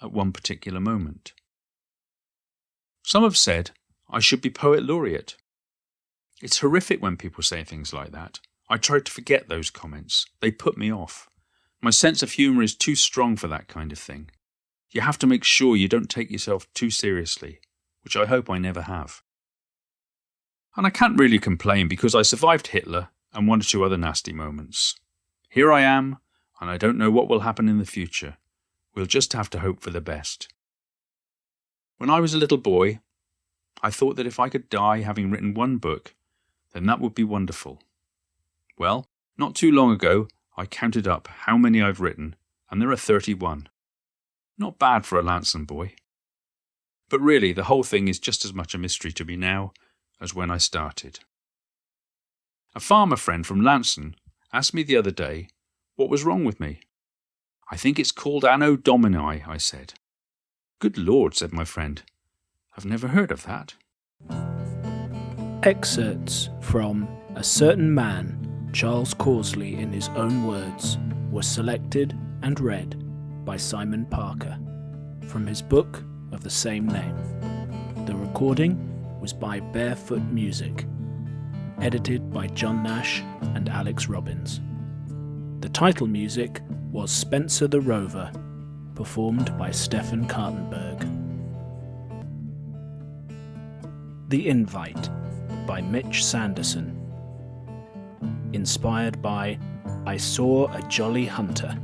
at one particular moment. Some have said I should be poet laureate. It's horrific when people say things like that. I try to forget those comments. They put me off. My sense of humour is too strong for that kind of thing. You have to make sure you don't take yourself too seriously, which I hope I never have. And I can't really complain because I survived Hitler and one or two other nasty moments. Here I am, and I don't know what will happen in the future. We'll just have to hope for the best. When I was a little boy, I thought that if I could die having written one book, then that would be wonderful. Well, not too long ago, I counted up how many I've written, and there are 31. Not bad for a Lanson boy. But really, the whole thing is just as much a mystery to me now as when I started. A farmer friend from Lanson asked me the other day what was wrong with me. I think it's called Anno Domini, I said. Good Lord, said my friend. I've never heard of that. Excerpts from A Certain Man, Charles Causley in his own words, were selected and read by Simon Parker. from his book of the same name. The recording was by Barefoot Music, edited by John Nash and Alex Robbins. The title music was Spencer the Rover, performed by Stefan Kartenberg. The Invite by Mich Sanderson, inspired by I Saw a Jolly Hunter.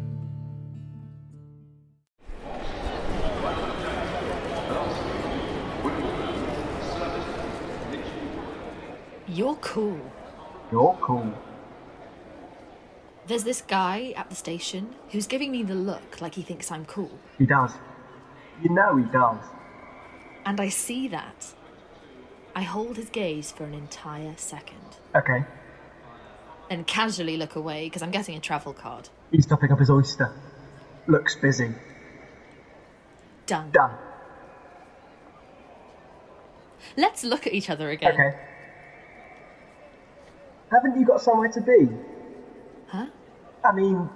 You're cool. You're cool. There's this guy at the station who's giving me the look like he thinks I'm cool. He does. You know he does. And I see that. I hold his gaze for an entire second. Okay. Then casually look away because I'm getting a travel card. He's topping up his oyster. Looks busy. Done. Done. Let's look at each other again. Okay. Haven't you got somewhere to be? Huh? I mean,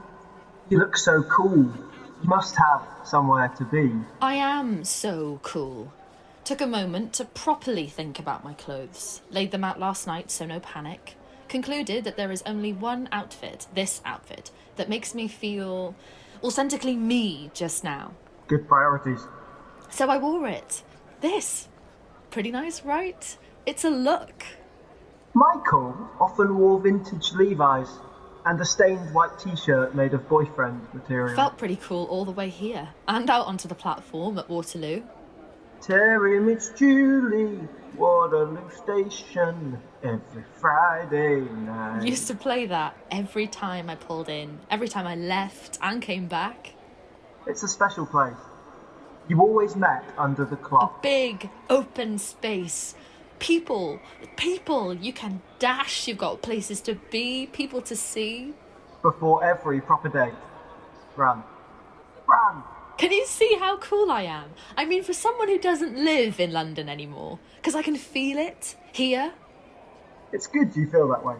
you look so cool. You must have somewhere to be. I am so cool. Took a moment to properly think about my clothes. Laid them out last night, so no panic. Concluded that there is only one outfit, this outfit, that makes me feel authentically me just now. Good priorities. So I wore it. This. Pretty nice, right? It's a look. Michael often wore vintage Levi's and a stained white t-shirt made of boyfriend material. Felt pretty cool all the way here and out onto the platform at Waterloo. Terry, Mitch, Julie, Waterloo Station, every Friday night. Used to play that every time I pulled in, every time I left and came back. It's a special place. You always met under the A clock. big open space. People, you can dash, you've got places to be, people to see. Before every proper date. Run. Run! Can you see how cool I am? I mean, for someone who doesn't live in London anymore, because I can feel it here. It's good you feel that way.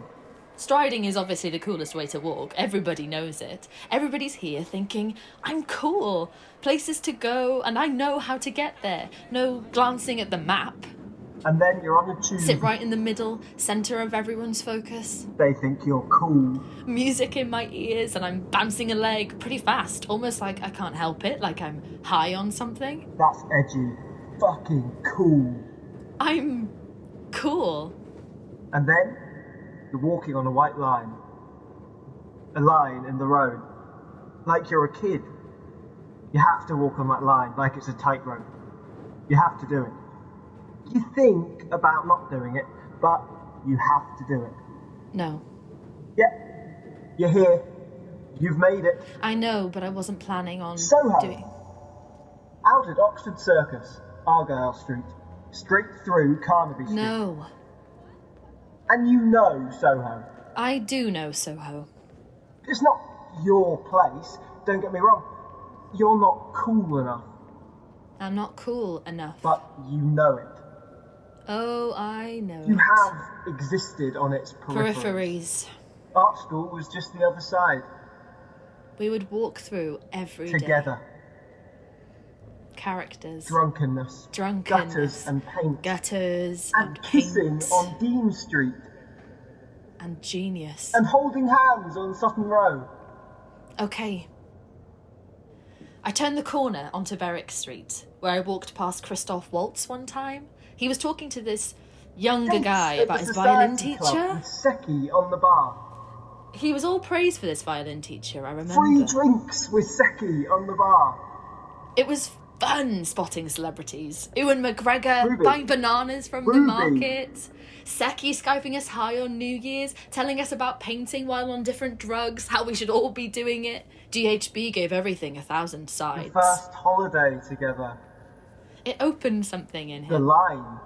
Striding is obviously the coolest way to walk. Everybody knows it. Everybody's here thinking, I'm cool. Places to go, and I know how to get there. No glancing at the map. And then you're on a tube. Sit right in the middle, centre of everyone's focus. They think you're cool. Music in my ears, and I'm bouncing a leg pretty fast, almost like I can't help it, like I'm high on something. That's edgy. Fucking cool. I'm cool. And then you're walking on a white line. A line in the road. Like you're a kid. You have to walk on that line like it's a tightrope. You have to do it. You think about not doing it, but you have to do it. No. Yep. You're here. You've made it. I know, but I wasn't planning on Soho. doing... Out at Oxford Circus, Argyle Street. Straight through Carnaby Street. No. And you know Soho. I do know Soho. It's not your place, don't get me wrong. You're not cool enough. I'm not cool enough. But you know it. Oh, I know You it. have existed on its peripheries. Art school was just the other side. We would walk through every day. Together. Characters. Drunkenness. Gutters and paint. Gutters And and kissing paint. on Dean Street. And genius. And holding hands on Sutton Row. Okay. I turned the corner onto Berwick Street, where I walked past Christoph Waltz one time. He was talking to this younger guy At about the his violin Society Club teacher. with Seki on the bar. He was all praised for this violin teacher, I remember. Free drinks with Seki on the bar. It was fun spotting celebrities. Ewan McGregor Ruby. buying bananas from the Ruby. market. Seki Skyping us high on New Year's, telling us about painting while on different drugs, how we should all be doing it. GHB gave everything 1,000 sides. The first holiday together. It opened something in The him. line.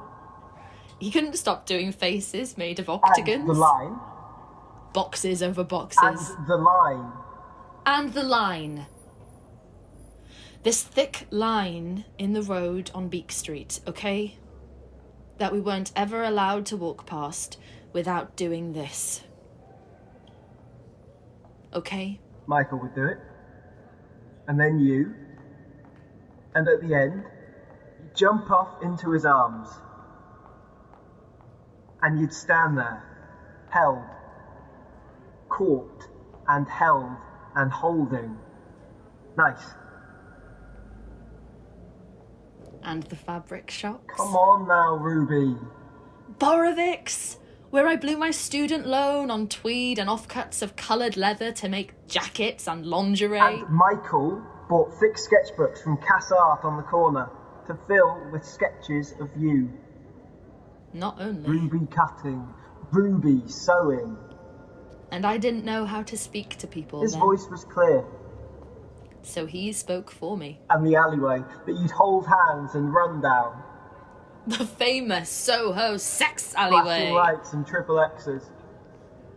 He couldn't stop doing faces made of And octagons. the line. Boxes over boxes. And the line. And the line. This thick line in the road on Beak Street, okay? That we weren't ever allowed to walk past without doing this. Okay? Michael would do it. And then you. And at the end, you'd jump off into his arms. And you'd stand there, held, caught, and held, and holding. Nice. And the fabric shops. Come on now, Ruby. Borovics, where I blew my student loan on tweed and offcuts of coloured leather to make jackets and lingerie. And Michael bought thick sketchbooks from Cass Art on the corner to fill with sketches of you. Not only. Ruby cutting, Ruby sewing. And I didn't know how to speak to people His then. voice was clear. So he spoke for me. And the alleyway that you'd hold hands and run down. The famous Soho sex Flashing alleyway. lights and triple X's.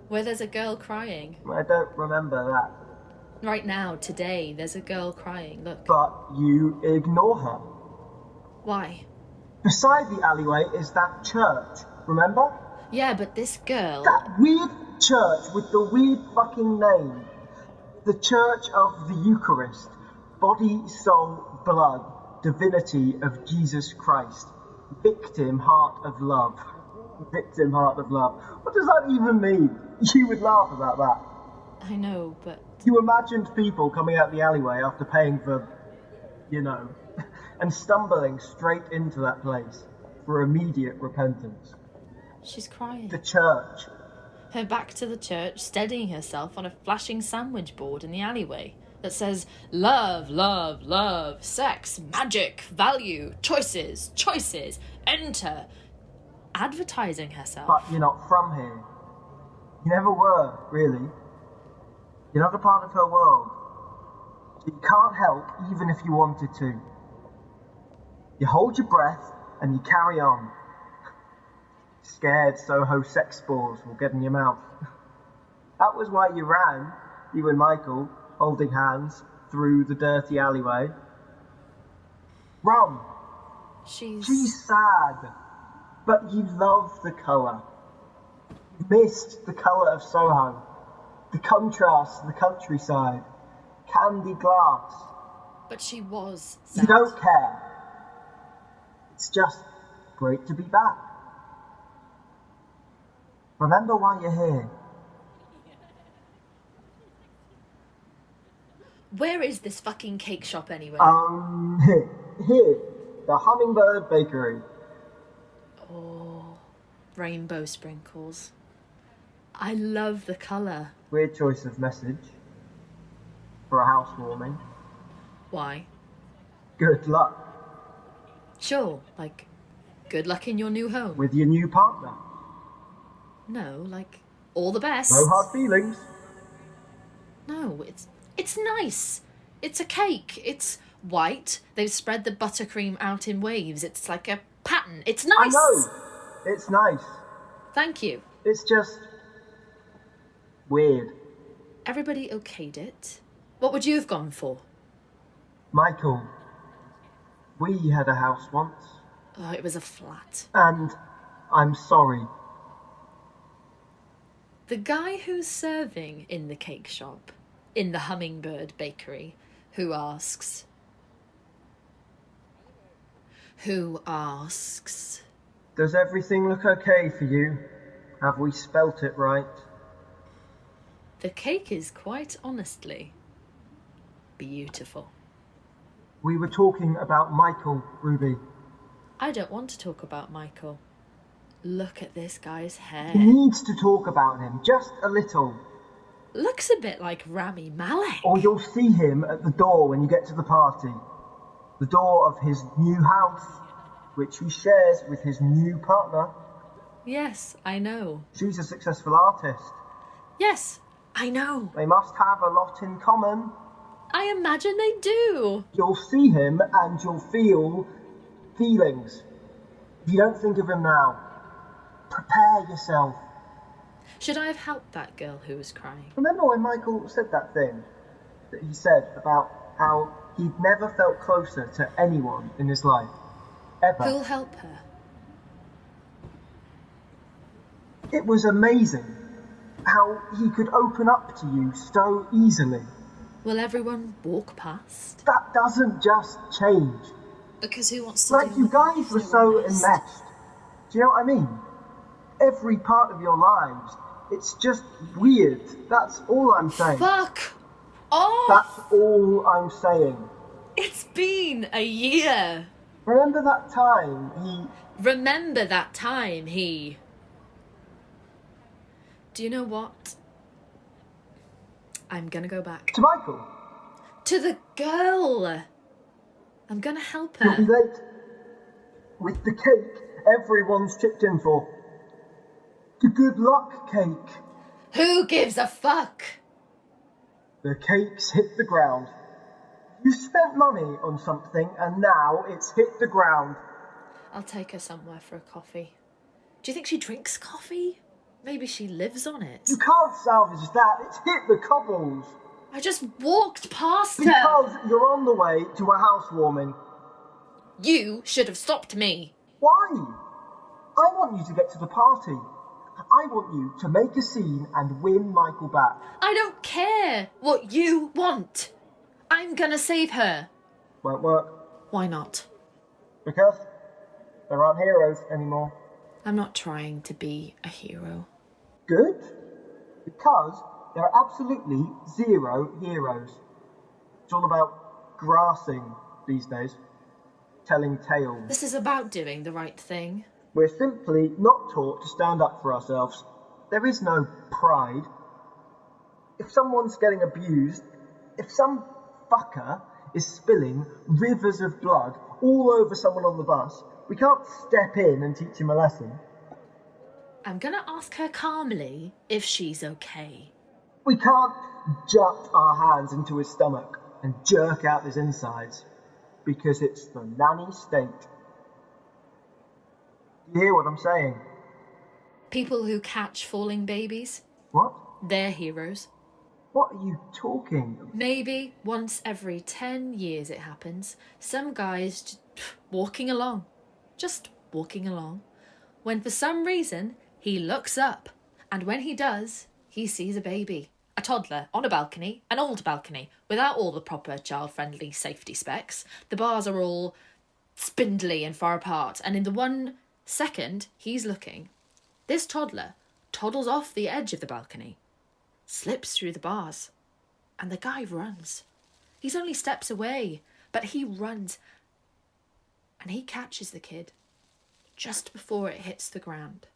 Where there's a girl crying. I don't remember that. Right now, today, there's a girl crying. Look. But you ignore her. Why? Beside the alleyway is that church, remember? Yeah, but this girl... That weird church with the weird fucking name. The Church of the Eucharist. Body, soul, blood. Divinity of Jesus Christ. Victim, heart of love. Victim, heart of love. What does that even mean? You would laugh about that. I know, but... You imagined people coming out the alleyway after paying for, you know, and stumbling straight into that place for immediate repentance. She's crying. The church. Her back to the church, steadying herself on a flashing sandwich board in the alleyway that says, love, love, love, sex, magic, value, choices, choices, enter. Advertising herself. But you're not from here. You never were, really. You're not a part of her world. So you can't help even if you wanted to. You hold your breath and you carry on. Scared Soho sex spores will get in your mouth. That was why you ran, you and Michael, holding hands, through the dirty alleyway. Run! She's sad, but you love the colour. You missed the colour of Soho, the contrast to the countryside, candy glass. But she was sad. You don't care. It's just great to be back. Remember why you're here. Where is this fucking cake shop anyway? Here, the Hummingbird Bakery. Oh, rainbow sprinkles. I love the colour. Weird choice of message for a housewarming. Why? Good luck. Sure, like, good luck in your new home. With your new partner. No, like, all the best. No hard feelings. No, it's nice. It's a cake. It's white. They've spread the buttercream out in waves. It's like a pattern. It's nice. I know. It's nice. Thank you. It's just weird. Everybody okayed it. What would you have gone for? Michael, we had a house once. Oh, it was a flat. And I'm sorry. The guy who's serving in the cake shop, in the Hummingbird Bakery, who asks... Does everything look okay for you? Have we spelt it right? The cake is quite honestly beautiful. We were talking about Michael, Ruby. I don't want to talk about Michael. Look at this guy's hair. He needs to talk about him, just a little. Looks a bit like Rami Malek. Or you'll see him at the door when you get to the party. The door of his new house, which he shares with his new partner. Yes, I know. She's a successful artist. Yes, I know. They must have a lot in common. I imagine they do. You'll see him and you'll feel feelings. If you don't think of him now, prepare yourself. Should I have helped that girl who was crying? Remember when Michael said that thing that he said about how he'd never felt closer to anyone in his life? Ever. Who'll help her? It was amazing how he could open up to you so easily. Will everyone walk past? That doesn't just change. Because who wants to Like, deal you with guys if were they're so honest? enmeshed. Do you know what I mean? Every part of your lives, it's just weird. That's all I'm saying. Fuck off! That's all I'm saying. It's been a year. Remember that time he... Remember that time he... Do you know what? I'm gonna go back. To Michael? To the girl! I'm gonna help You'll be her. late. With the cake everyone's chipped in for. The good luck cake. Who gives a fuck? The cake's hit the ground. You spent money on something and now it's hit the ground. I'll take her somewhere for a coffee. Do you think she drinks coffee? Maybe she lives on it. You can't salvage that. It's hit the cobbles. I just walked past her. Because you're on the way to a housewarming. You should have stopped me. Why? I want you to get to the party. I want you to make a scene and win Michael back. I don't care what you want. I'm gonna save her. Won't work. Why not? Because there aren't heroes anymore. I'm not trying to be a hero. Good. Because there are absolutely zero heroes. It's all about grassing these days. Telling tales. This is about doing the right thing. We're simply not taught to stand up for ourselves. There is no pride. If someone's getting abused, if some fucker is spilling rivers of blood all over someone on the bus, we can't step in and teach him a lesson. I'm gonna ask her calmly if she's okay. We can't jut our hands into his stomach and jerk out his insides, because it's the nanny state. You hear what I'm saying? People who catch falling babies, What? they're heroes. What are you talking? Maybe once every 10 years it happens. Some guy's just walking along. Just walking along. When for some reason he looks up. And when he does, he sees a baby. A toddler on a balcony, an old balcony, without all the proper child-friendly safety specs. The bars are all spindly and far apart. And in the 1 second he's looking, this toddler toddles off the edge of the balcony, slips through the bars, and the guy runs. He's only steps away, but he runs, and he catches the kid just before it hits the ground,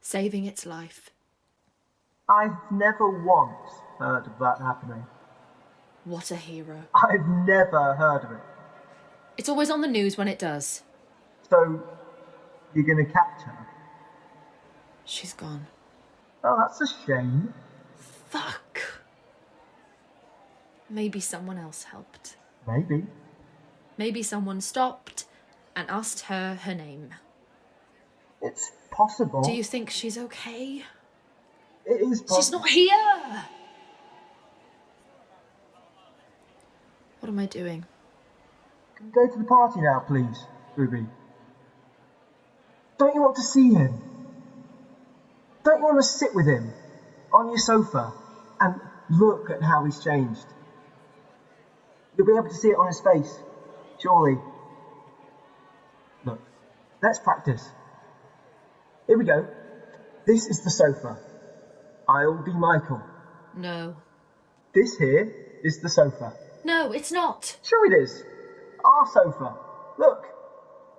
saving its life. I've never once heard of that happening. What a hero. I've never heard of it. It's always on the news when it does. So, you're gonna catch her? She's gone. Oh, that's a shame. Fuck. Maybe someone else helped. Maybe. Maybe someone stopped and asked her her name. It's possible. Do you think she's okay? It is possible. She's not here! What am I doing? Can we go to the party now, please, Ruby? Don't you want to see him? Don't you want to sit with him on your sofa and look at how he's changed? You'll be able to see it on his face, surely. Look, let's practice. Here we go. This is the sofa. I'll be Michael. No. This here is the sofa. No, it's not. Sure it is. Our sofa. Look.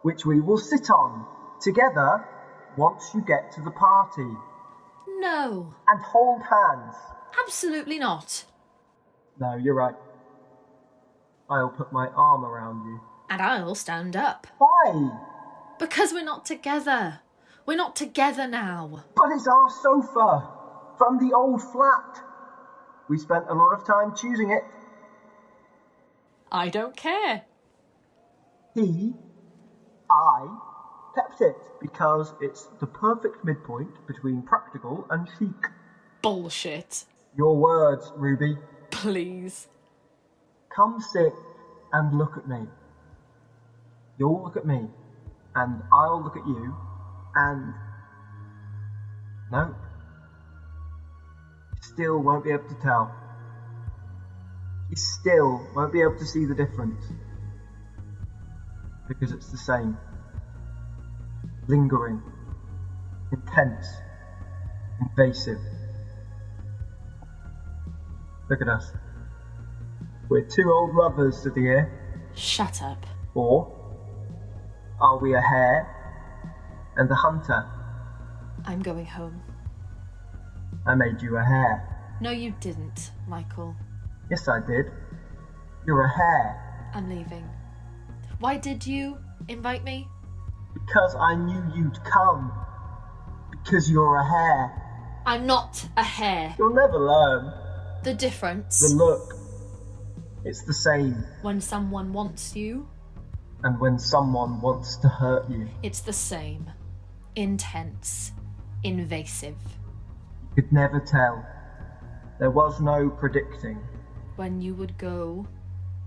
Which we will sit on together once you get to the party. No. And hold hands. Absolutely not. No, you're right. I'll put my arm around you. And I'll stand up. Why? Because we're not together. We're not together now. But it's our sofa. From the old flat. We spent a lot of time choosing it. I don't care. I kept it because it's the perfect midpoint between practical and chic. Bullshit. Your words, Ruby. Please. Come sit and look at me. You'll look at me, and I'll look at you, and... No. You still won't be able to tell. you still won't be able to see the difference. Because it's the same. Lingering. Intense. Invasive. Look at us. We're two old lovers, dear. Shut up. Or are we a hare and a hunter? I'm going home. I made you a hare. No, you didn't, Michael. Yes, I did. You're a hare. I'm leaving. Why did you invite me? Because I knew you'd come. Because you're a hare. I'm not a hare. You'll never learn. The difference. The look. It's the same. When someone wants you. And when someone wants to hurt you. It's the same. Intense. Invasive. You could never tell. There was no predicting. When you would go.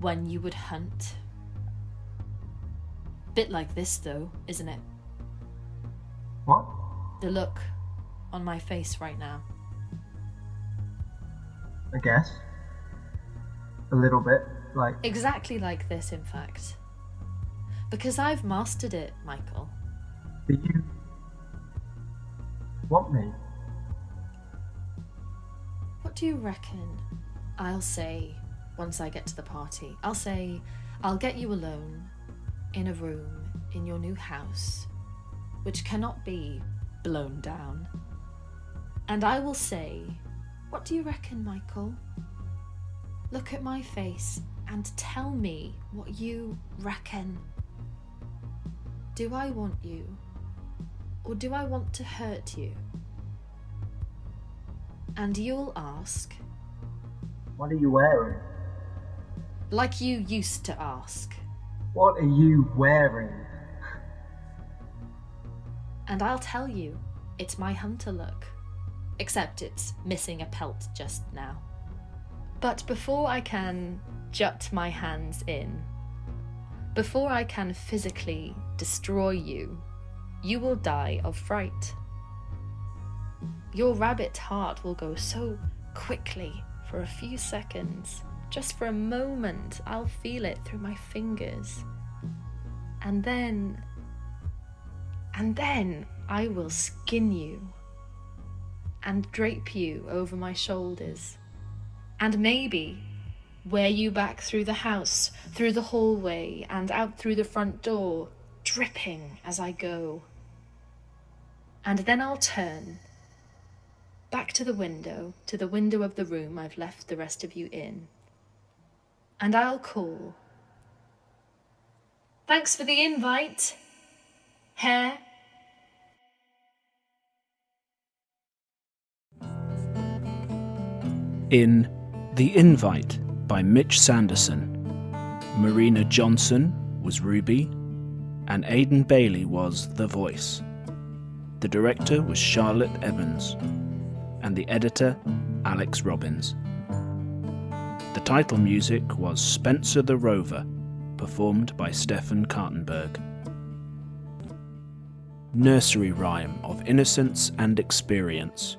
When you would hunt. Bit like this though, isn't it? What? The look on my face right now. I guess. A little bit, like... Exactly like this, in fact. Because I've mastered it, Michael. Do you... want me? What do you reckon I'll say once I get to the party? I'll say, I'll get you alone, in a room, in your new house, which cannot be blown down. And I will say, what do you reckon, Michael? Look at my face and tell me what you reckon. Do I want you? Or do I want to hurt you? And you'll ask... What are you wearing? Like you used to ask. What are you wearing? And I'll tell you, it's my hunter look. Except it's missing a pelt just now. But before I can jut my hands in, before I can physically destroy you, you will die of fright. Your rabbit heart will go so quickly for a few seconds. Just for a moment, I'll feel it through my fingers. And then I will skin you and drape you over my shoulders. And maybe wear you back through the house, through the hallway, and out through the front door, dripping as I go. And then I'll turn back to the window of the room I've left the rest of you in. And I'll call, "Thanks for the invite, hare." In The Invite by Mich Sanderson, Marina Johnson was Ruby, and Aidan Bailey was the voice. The director was Charlotte Evans, and the editor, Alex Robbins. The title music was Spencer the Rover, performed by Stefan Kartenberg. Nursery Rhyme of Innocence and Experience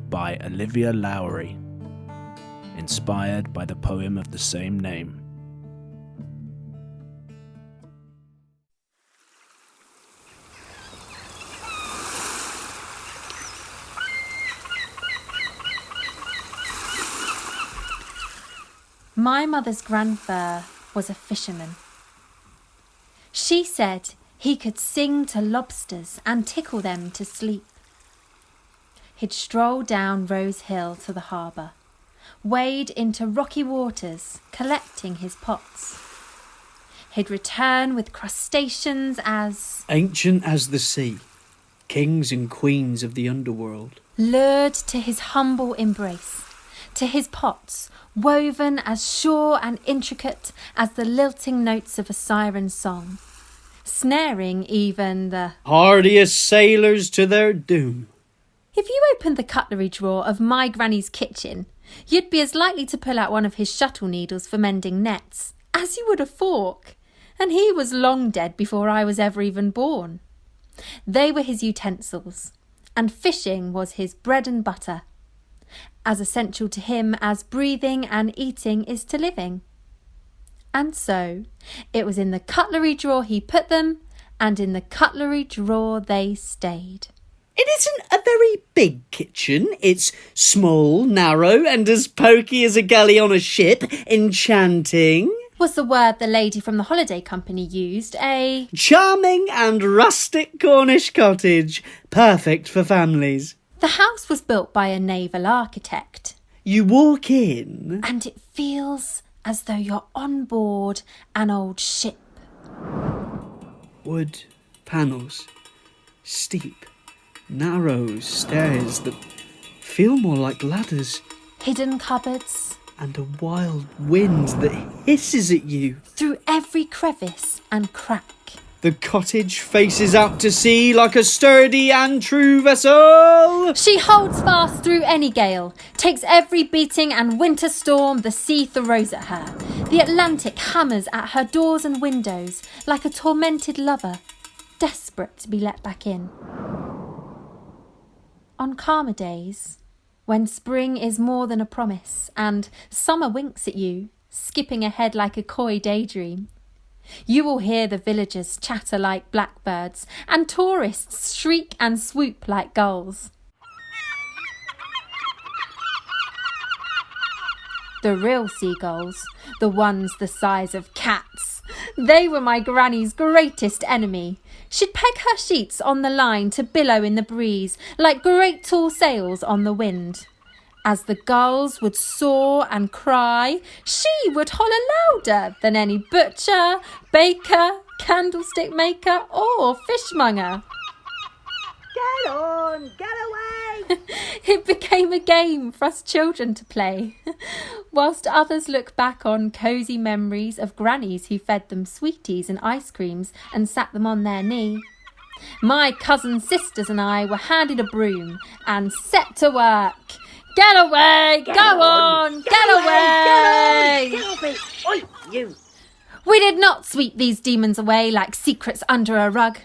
by Olivia Lowry, inspired by the poem of the same name. My mother's grandfather was a fisherman. She said he could sing to lobsters and tickle them to sleep. He'd stroll down Rose Hill to the harbour, wade into rocky waters, collecting his pots. He'd return with crustaceans as ancient as the sea, kings and queens of the underworld, lured to his humble embrace, to his pots, woven as sure and intricate as the lilting notes of a siren song, snaring even the hardiest sailors to their doom. If you opened the cutlery drawer of my granny's kitchen, you'd be as likely to pull out one of his shuttle needles for mending nets as you would a fork, and he was long dead before I was ever even born. They were his utensils, and fishing was his bread and butter. as essential to him as breathing and eating is to living. And so, it was in the cutlery drawer he put them, and in the cutlery drawer they stayed. It isn't a very big kitchen. It's small, narrow, and as poky as a galley on a ship. Enchanting. Was the word the lady from the holiday company used, a charming and rustic Cornish cottage. Perfect for families. The house was built by a naval architect. You walk in, and it feels as though you're on board an old ship. Wood panels, steep, narrow stairs that feel more like ladders. Hidden cupboards. And a wild wind that hisses at you. Through every crevice and crack. The cottage faces out to sea like a sturdy and true vessel. She holds fast through any gale, takes every beating and winter storm the sea throws at her. The Atlantic hammers at her doors and windows like a tormented lover, desperate to be let back in. On calmer days, when spring is more than a promise and summer winks at you, skipping ahead like a coy daydream, you will hear the villagers chatter like blackbirds and tourists shriek and swoop like gulls. The real seagulls, the ones the size of cats, they were my granny's greatest enemy. She'd peg her sheets on the line to billow in the breeze like great tall sails on the wind. As the gulls would soar and cry, she would holler louder than any butcher, baker, candlestick maker or fishmonger. Get on, get away! It became a game for us children to play, whilst others look back on cosy memories of grannies who fed them sweeties and ice creams and sat them on their knee. My cousin sisters and I were handed a broom and set to work. Get away! Go on! Get away! Get off it! Oi, you! We did not sweep these demons away like secrets under a rug.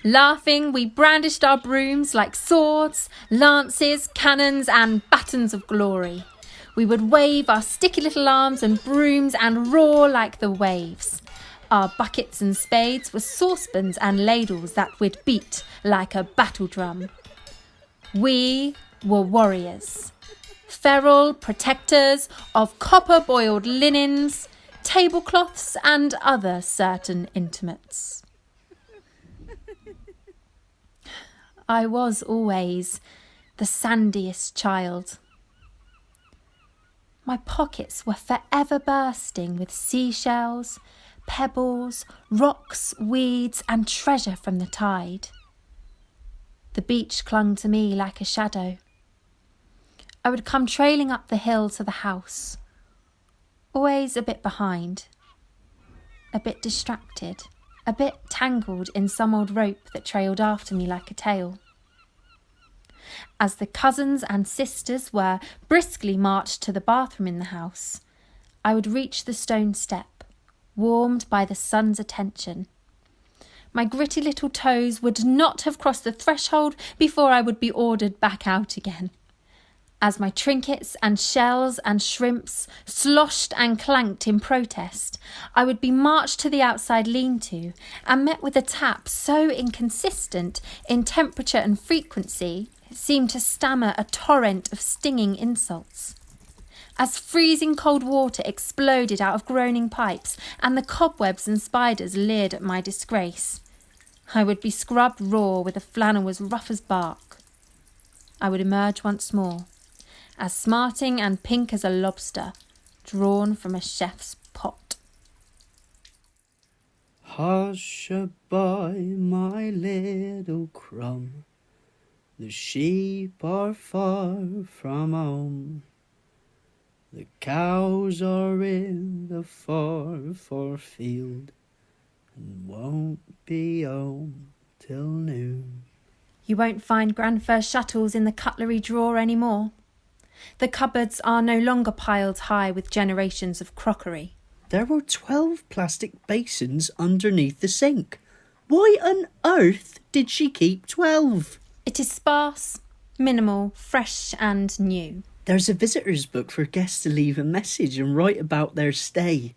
Laughing, we brandished our brooms like swords, lances, cannons and batons of glory. We would wave our sticky little arms and brooms and roar like the waves. Our buckets and spades were saucepans and ladles that we'd beat like a battle drum. We were warriors. Feral protectors of copper-boiled linens, tablecloths and other certain intimates. I was always the sandiest child. My pockets were forever bursting with seashells, pebbles, rocks, weeds and treasure from the tide. The beach clung to me like a shadow. I would come trailing up the hill to the house, always a bit behind, a bit distracted, a bit tangled in some old rope that trailed after me like a tail. As the cousins and sisters were briskly marched to the bathroom in the house, I would reach the stone step, warmed by the sun's attention. My gritty little toes would not have crossed the threshold before I would be ordered back out again. As my trinkets and shells and shrimps sloshed and clanked in protest, I would be marched to the outside lean-to and met with a tap so inconsistent in temperature and frequency it seemed to stammer a torrent of stinging insults. As freezing cold water exploded out of groaning pipes and the cobwebs and spiders leered at my disgrace, I would be scrubbed raw with a flannel as rough as bark. I would emerge once more, as smarting and pink as a lobster, drawn from a chef's pot. Hush-a-bye, my little crumb, the sheep are far from home. The cows are in the far, far field, and won't be home till noon. You won't find Grandfir's shuttles in the cutlery drawer any more. The cupboards are no longer piled high with generations of crockery. There were 12 plastic basins underneath the sink. Why on earth did she keep 12? It is sparse, minimal, fresh and new. There's a visitor's book for guests to leave a message and write about their stay.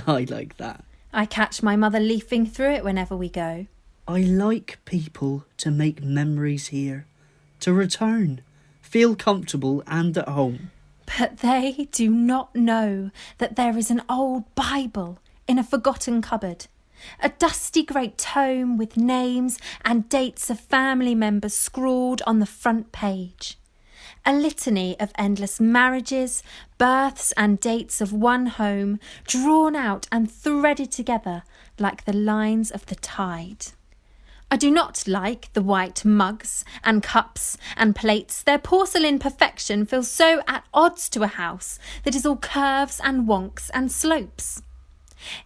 I like that. I catch my mother leafing through it whenever we go. I like people to make memories here, to return, feel comfortable and at home. But they do not know that there is an old Bible in a forgotten cupboard. A dusty great tome with names and dates of family members scrawled on the front page. A litany of endless marriages, births and dates of one home, drawn out and threaded together like the lines of the tide. I do not like the white mugs and cups and plates. Their porcelain perfection feels so at odds to a house that is all curves and wonks and slopes.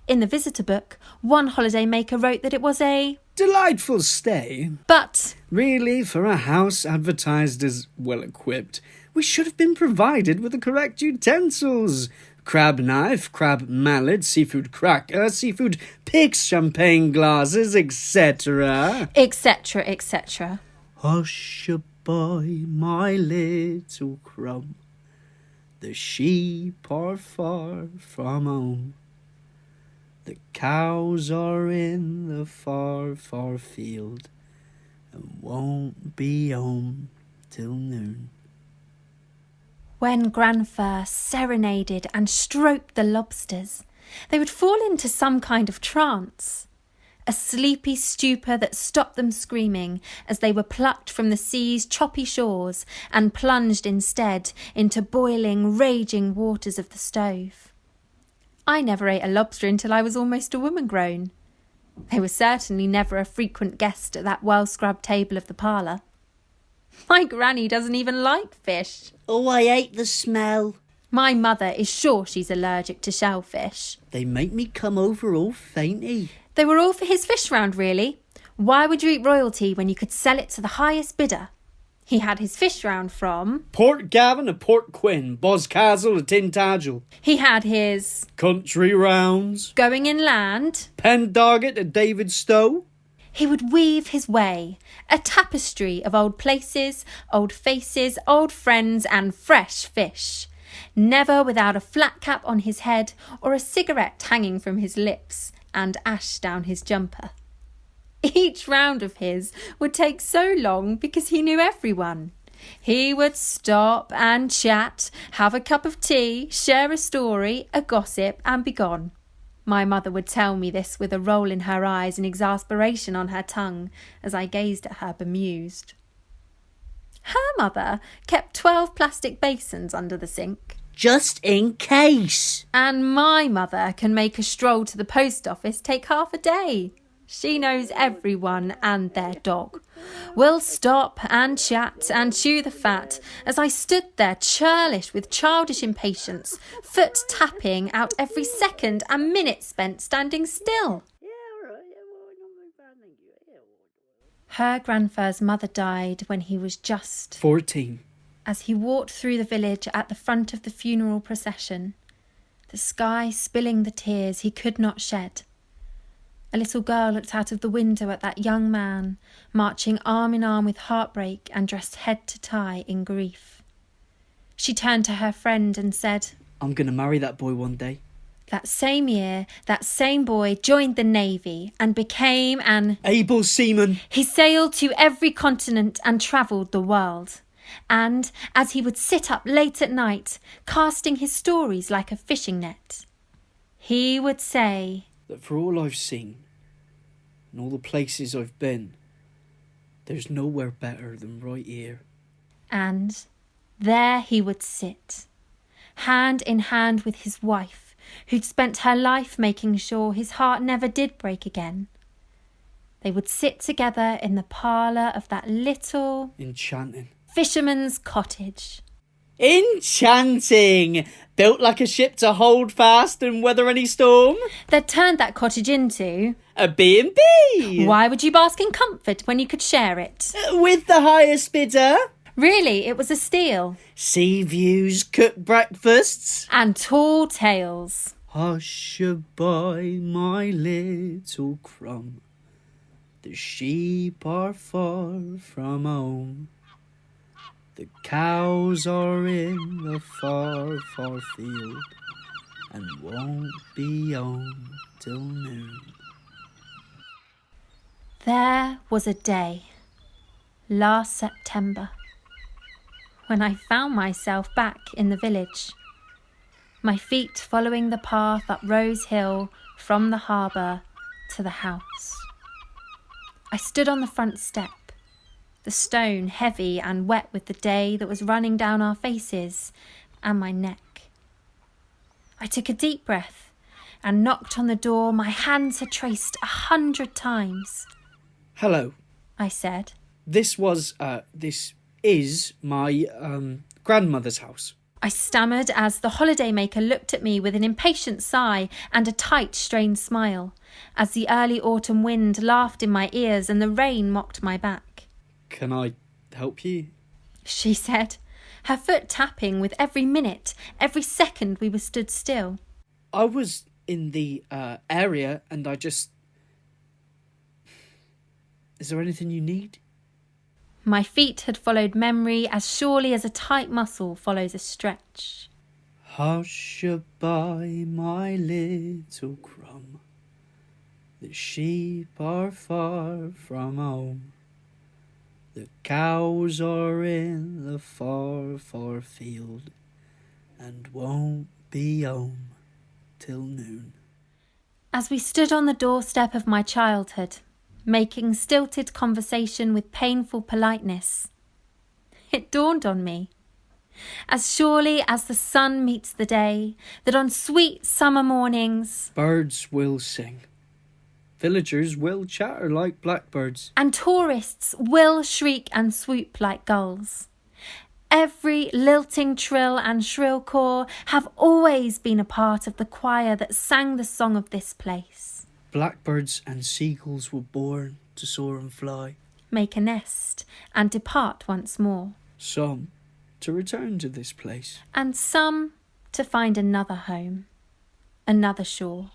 In the visitor book, one holidaymaker wrote that it was a delightful stay. But really, for a house advertised as well-equipped, we should have been provided with the correct utensils. Crab knife, crab mallet, seafood cracker, seafood picks, champagne glasses, etc. etc., etc. Hush-a-bye, my little crumb. The sheep are far from home. The cows are in the far, far field and won't be home till noon. When Grandfir serenaded and stroked the lobsters, they would fall into some kind of trance, a sleepy stupor that stopped them screaming as they were plucked from the sea's choppy shores and plunged instead into boiling, raging waters of the stove. I never ate a lobster until I was almost a woman grown. They were certainly never a frequent guest at that well-scrubbed table of the parlour. My granny doesn't even like fish. Oh, I hate the smell. My mother is sure she's allergic to shellfish. They make me come over all fainty. They were all for his fish round, really. Why would you eat royalty when you could sell it to the highest bidder? He had his fish round from Port Gavin to Port Quinn, Boscastle to Tintagel. He had his country rounds, going inland, Pendarget to David Stowe. He would weave his way, a tapestry of old places, old faces, old friends and fresh fish, never without a flat cap on his head or a cigarette hanging from his lips and ash down his jumper. Each round of his would take so long because he knew everyone. He would stop and chat, have a cup of tea, share a story, a gossip and be gone. My mother would tell me this with a roll in her eyes and exasperation on her tongue as I gazed at her bemused. Her mother kept 12 plastic basins under the sink. Just in case. And my mother can make a stroll to the post office take half a day. She knows everyone and their dog. We'll stop and chat and chew the fat as I stood there churlish with childish impatience, foot tapping out every second and minute spent standing still. Her Grandfir's mother died when he was just 14. As he walked through the village at the front of the funeral procession, the sky spilling the tears he could not shed. A little girl looked out of the window at that young man, marching arm in arm with heartbreak and dressed head to tie in grief. She turned to her friend and said, I'm going to marry that boy one day. That same year, that same boy joined the Navy and became an able seaman. He sailed to every continent and travelled the world. And as he would sit up late at night, casting his stories like a fishing net, he would say that for all I've seen and all the places I've been, there's nowhere better than right here. And there he would sit, hand in hand with his wife, who'd spent her life making sure his heart never did break again. They would sit together in the parlour of that little enchanting fisherman's cottage. Enchanting! Built like a ship to hold fast and weather any storm. They'd turned that cottage into a B&B. Why would you bask in comfort when you could share it? With the highest bidder. Really, it was a steal. Sea views, cooked breakfasts. And tall tales. Hush-a-bye, my little crumb. The sheep are far from home. The cows are in the far, far field and won't be home till noon. There was a day, last September, when I found myself back in the village, my feet following the path up Rose Hill from the harbour to the house. I stood on the front step, the stone heavy and wet with the day that was running down our faces and my neck. I took a deep breath and knocked on the door my hands had traced 100 times. Hello, I said. This is my grandmother's house. I stammered as the holidaymaker looked at me with an impatient sigh and a tight, strained smile, as the early autumn wind laughed in my ears and the rain mocked my back. Can I help you? She said, her foot tapping with every minute, every second we were stood still. I was in the area and I just... Is there anything you need? My feet had followed memory as surely as a tight muscle follows a stretch. Hush-a-bye, my little crumb. The sheep are far from home. The cows are in the far, far field and won't be home till noon. As we stood on the doorstep of my childhood, making stilted conversation with painful politeness, it dawned on me, as surely as the sun meets the day, that on sweet summer mornings birds will sing. Villagers will chatter like blackbirds. And tourists will shriek and swoop like gulls. Every lilting trill and shrill caw have always been a part of the choir that sang the song of this place. Blackbirds and seagulls were born to soar and fly, make a nest and depart once more. Some to return to this place. And some to find another home, another shore.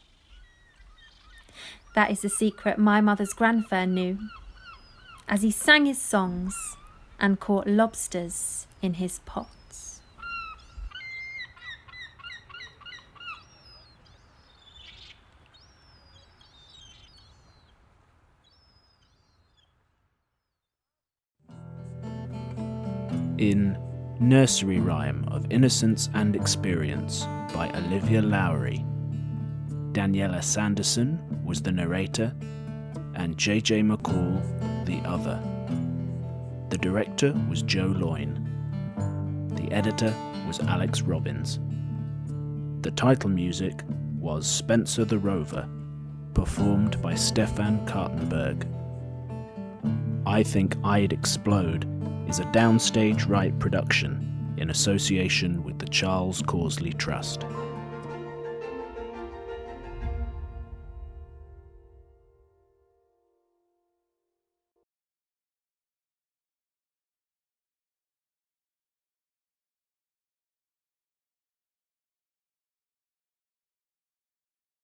That is the secret my mother's grandfern knew, as he sang his songs and caught lobsters in his pots. In Nursery Rhyme of Innocence and Experience by Olivia Lowry, Daniela Sanderson was the narrator and J.J. McCall the other. The director was Joe Loyn. The editor was Alex Robbins. The title music was Spencer the Rover, performed by Stefan Kartenberg. I Think I'd Explode is a Downstage Right production in association with the Charles Causley Trust.